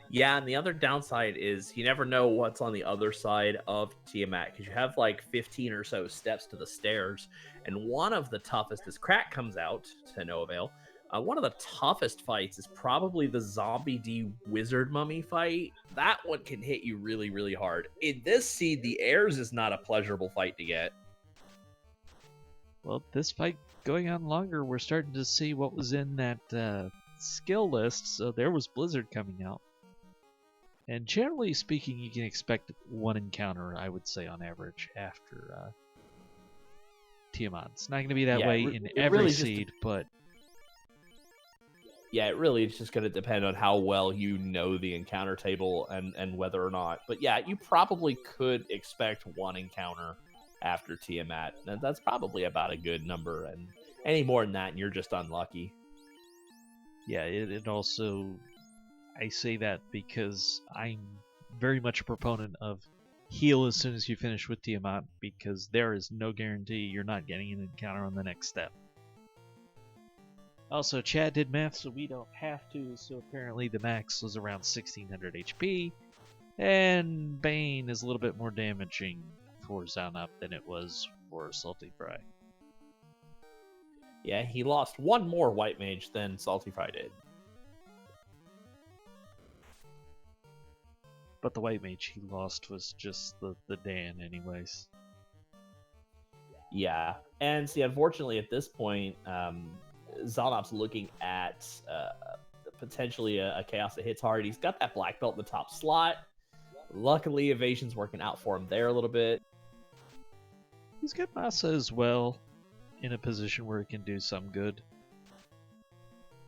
Yeah, and the other downside is you never know what's on the other side of Tiamat, because you have like 15 or so steps to the stairs, and one of the toughest, as Crack comes out to no avail, one of the toughest fights is probably the Zombie D Wizard Mummy fight. That one can hit you really, really hard. In this seed, the Airs is not a pleasurable fight to get. Well, this fight going on longer, we're starting to see what was in that skill list, so there was Blizzard coming out. And generally speaking, you can expect one encounter, I would say, on average, after Tiamat. It's not going to be that way in every really seed, but... Yeah, it really is just going to depend on how well you know the encounter table and whether or not. But yeah, you probably could expect one encounter after Tiamat. And that's probably about a good number. And any more than that, and you're just unlucky. Yeah, it also, I say that because I'm very much a proponent of heal as soon as you finish with Tiamat, because there is no guarantee you're not getting an encounter on the next step. Also, Chad did math, so we don't have to, so apparently the max was around 1600 HP, and Bane is a little bit more damaging for Xalnop than it was for SaltyPhry. Yeah, he lost one more white mage than SaltyPhry did. But the white mage he lost was just the Dan anyways. Yeah, and see, unfortunately, at this point, Xalnop's looking at potentially a chaos that hits hard. He's got that black belt in the top slot. Luckily, evasion's working out for him there a little bit. He's got Masa as well, in a position where he can do some good.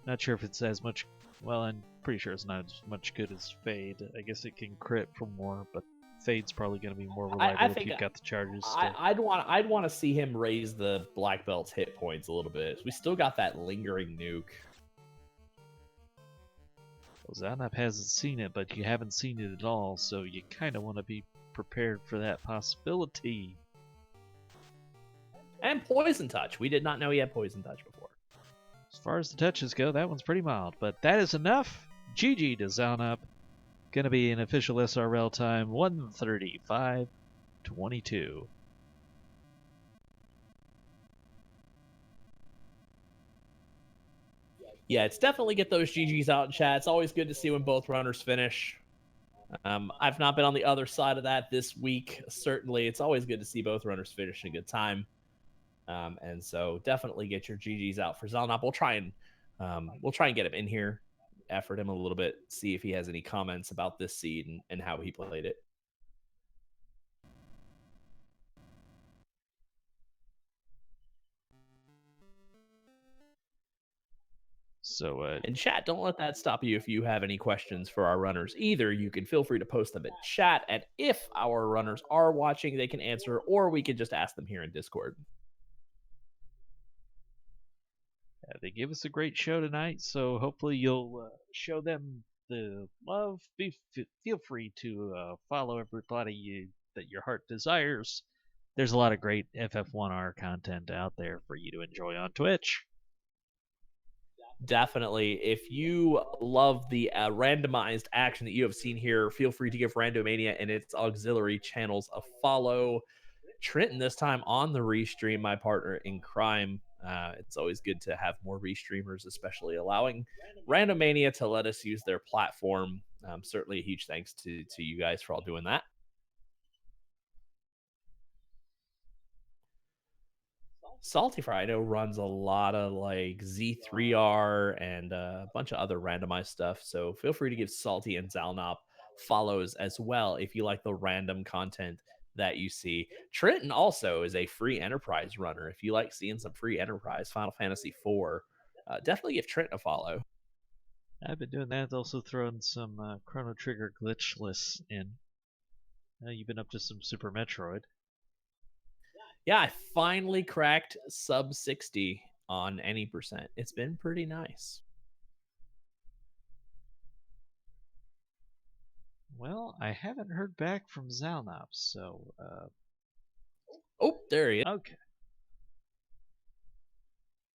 Not sure if it's as much. Well, I'm pretty sure it's not as much good as Fade. I guess it can crit for more, but Fade's probably going to be more reliable if you've got the charges. I'd want to see him raise the black belt's hit points a little bit. We still got that lingering nuke. Well, Xalnop hasn't seen it, but you haven't seen it at all, so you kind of want to be prepared for that possibility. And Poison Touch. We did not know he had Poison Touch before. As far as the touches go, that one's pretty mild, but that is enough. GG to Xalnop. Gonna be an official SRL time 1:35:22. Yeah, it's definitely get those GGs out in chat. It's always good to see when both runners finish. I've not been on the other side of that this week. Certainly, it's always good to see both runners finish in a good time. And so definitely get your GGs out for Xalnop. We'll try and get him in here, effort him a little bit, see if he has any comments about this seed and how he played it. So, in chat, don't let that stop you if you have any questions for our runners either. You can feel free to post them in chat, and if our runners are watching, they can answer, or we can just ask them here in Discord. They give us a great show tonight, so hopefully you'll show them the love. Feel free to follow everybody that your heart desires. There's a lot of great FF1R content out there for you to enjoy on Twitch. Definitely. If you love the randomized action that you have seen here, feel free to give Randomania and its auxiliary channels a follow. Trenton this time on the restream, my partner in crime. It's always good to have more restreamers, especially allowing Randomania to let us use their platform. Certainly a huge thanks to you guys for all doing that. SaltyPhry, I know, runs a lot of like Z3R and a bunch of other randomized stuff. So feel free to give Salty and Xalnop follows as well if you like the random content that you see. Trenton also is a free enterprise runner. If you like seeing some free enterprise Final Fantasy IV, definitely give Trenton a follow. I've been doing that. Also throwing some Chrono Trigger glitchless in. You've been up to some Super Metroid. Yeah, I finally cracked sub 60 on any percent. It's been pretty nice. Well, I haven't heard back from Xalnop, so oh, there he is. Okay.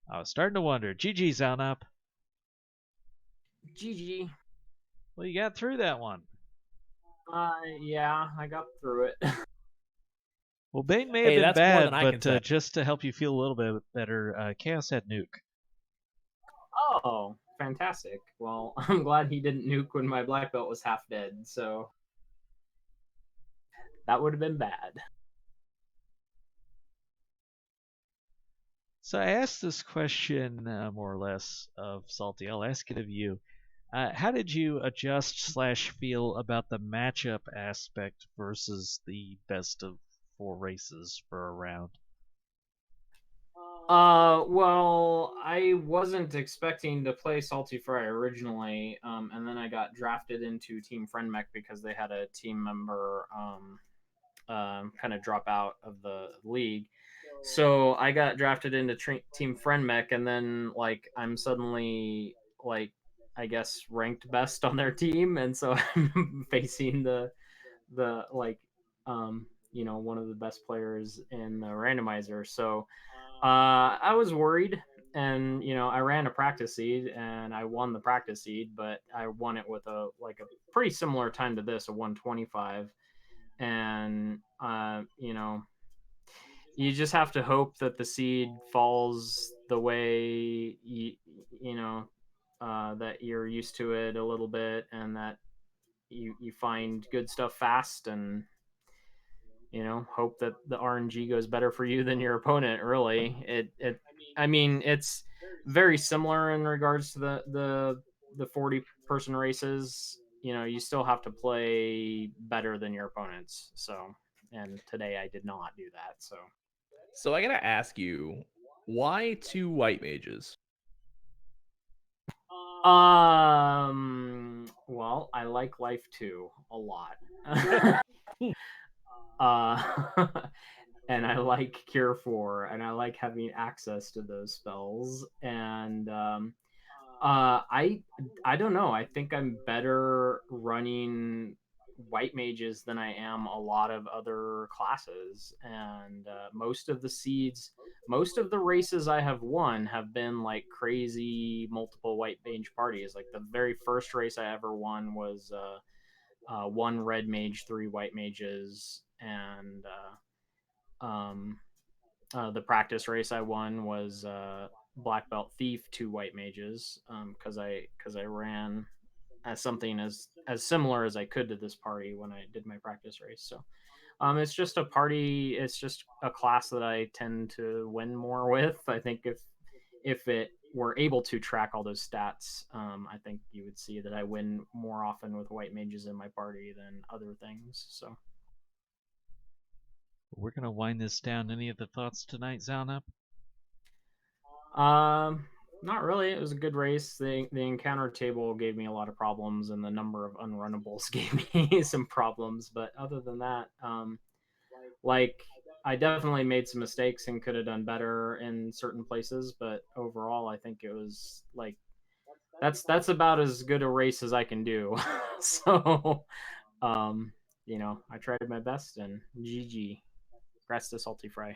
I was starting to wonder. GG, Xalnop. GG. Well, you got through that one. Yeah, I got through it. Well, Bane may have been bad, but just to help you feel a little bit better, Chaos had nuke. Oh, fantastic. Well, I'm glad he didn't nuke when my black belt was half dead, so that would have been bad. So I asked this question more or less of Salty. I'll ask it of you. How did you adjust / feel about the matchup aspect versus the best of 4 races for a round? Well, I wasn't expecting to play SaltyPhry originally, and then I got drafted into Team FriendMech because they had a team member kind of drop out of the league. So I got drafted into Team FriendMech, and then like I'm suddenly like, I guess, ranked best on their team, and so I'm facing the like one of the best players in the randomizer. So I was worried, and I ran a practice seed and I won the practice seed, but I won it with a pretty similar time to this, a 125. And you just have to hope that the seed falls the way that you're used to it a little bit, and that you find good stuff fast, and hope that the RNG goes better for you than your opponent. Really, I mean, it's very similar in regards to the 40-person races. You still have to play better than your opponents. So, and today I did not do that. So I gotta ask you, why 2 white mages? Well, I like Life 2 a lot. And I like Cure 4, and I like having access to those spells. And I don't know. I think I'm better running white mages than I am a lot of other classes. And most of the races I have won have been like crazy multiple white mage parties. Like the very first race I ever won was 1 red mage, 3 white mages, and the practice race I won was black belt thief, 2 white mages, because I ran as something as similar as I could to this party when I did my practice race. So it's just a party. It's just a class that I tend to win more with. I think if it were able to track all those stats, I think you would see that I win more often with white mages in my party than other things. So We're gonna wind this down. Any of the thoughts tonight, Xalnop? not really. It was a good race. The encounter table gave me a lot of problems, and the number of unrunnables gave me some problems. But other than that, like I definitely made some mistakes and could have done better in certain places. But overall, I think it was like that's about as good a race as I can do. So, I tried my best, and GG. Congrats to SaltyPhry.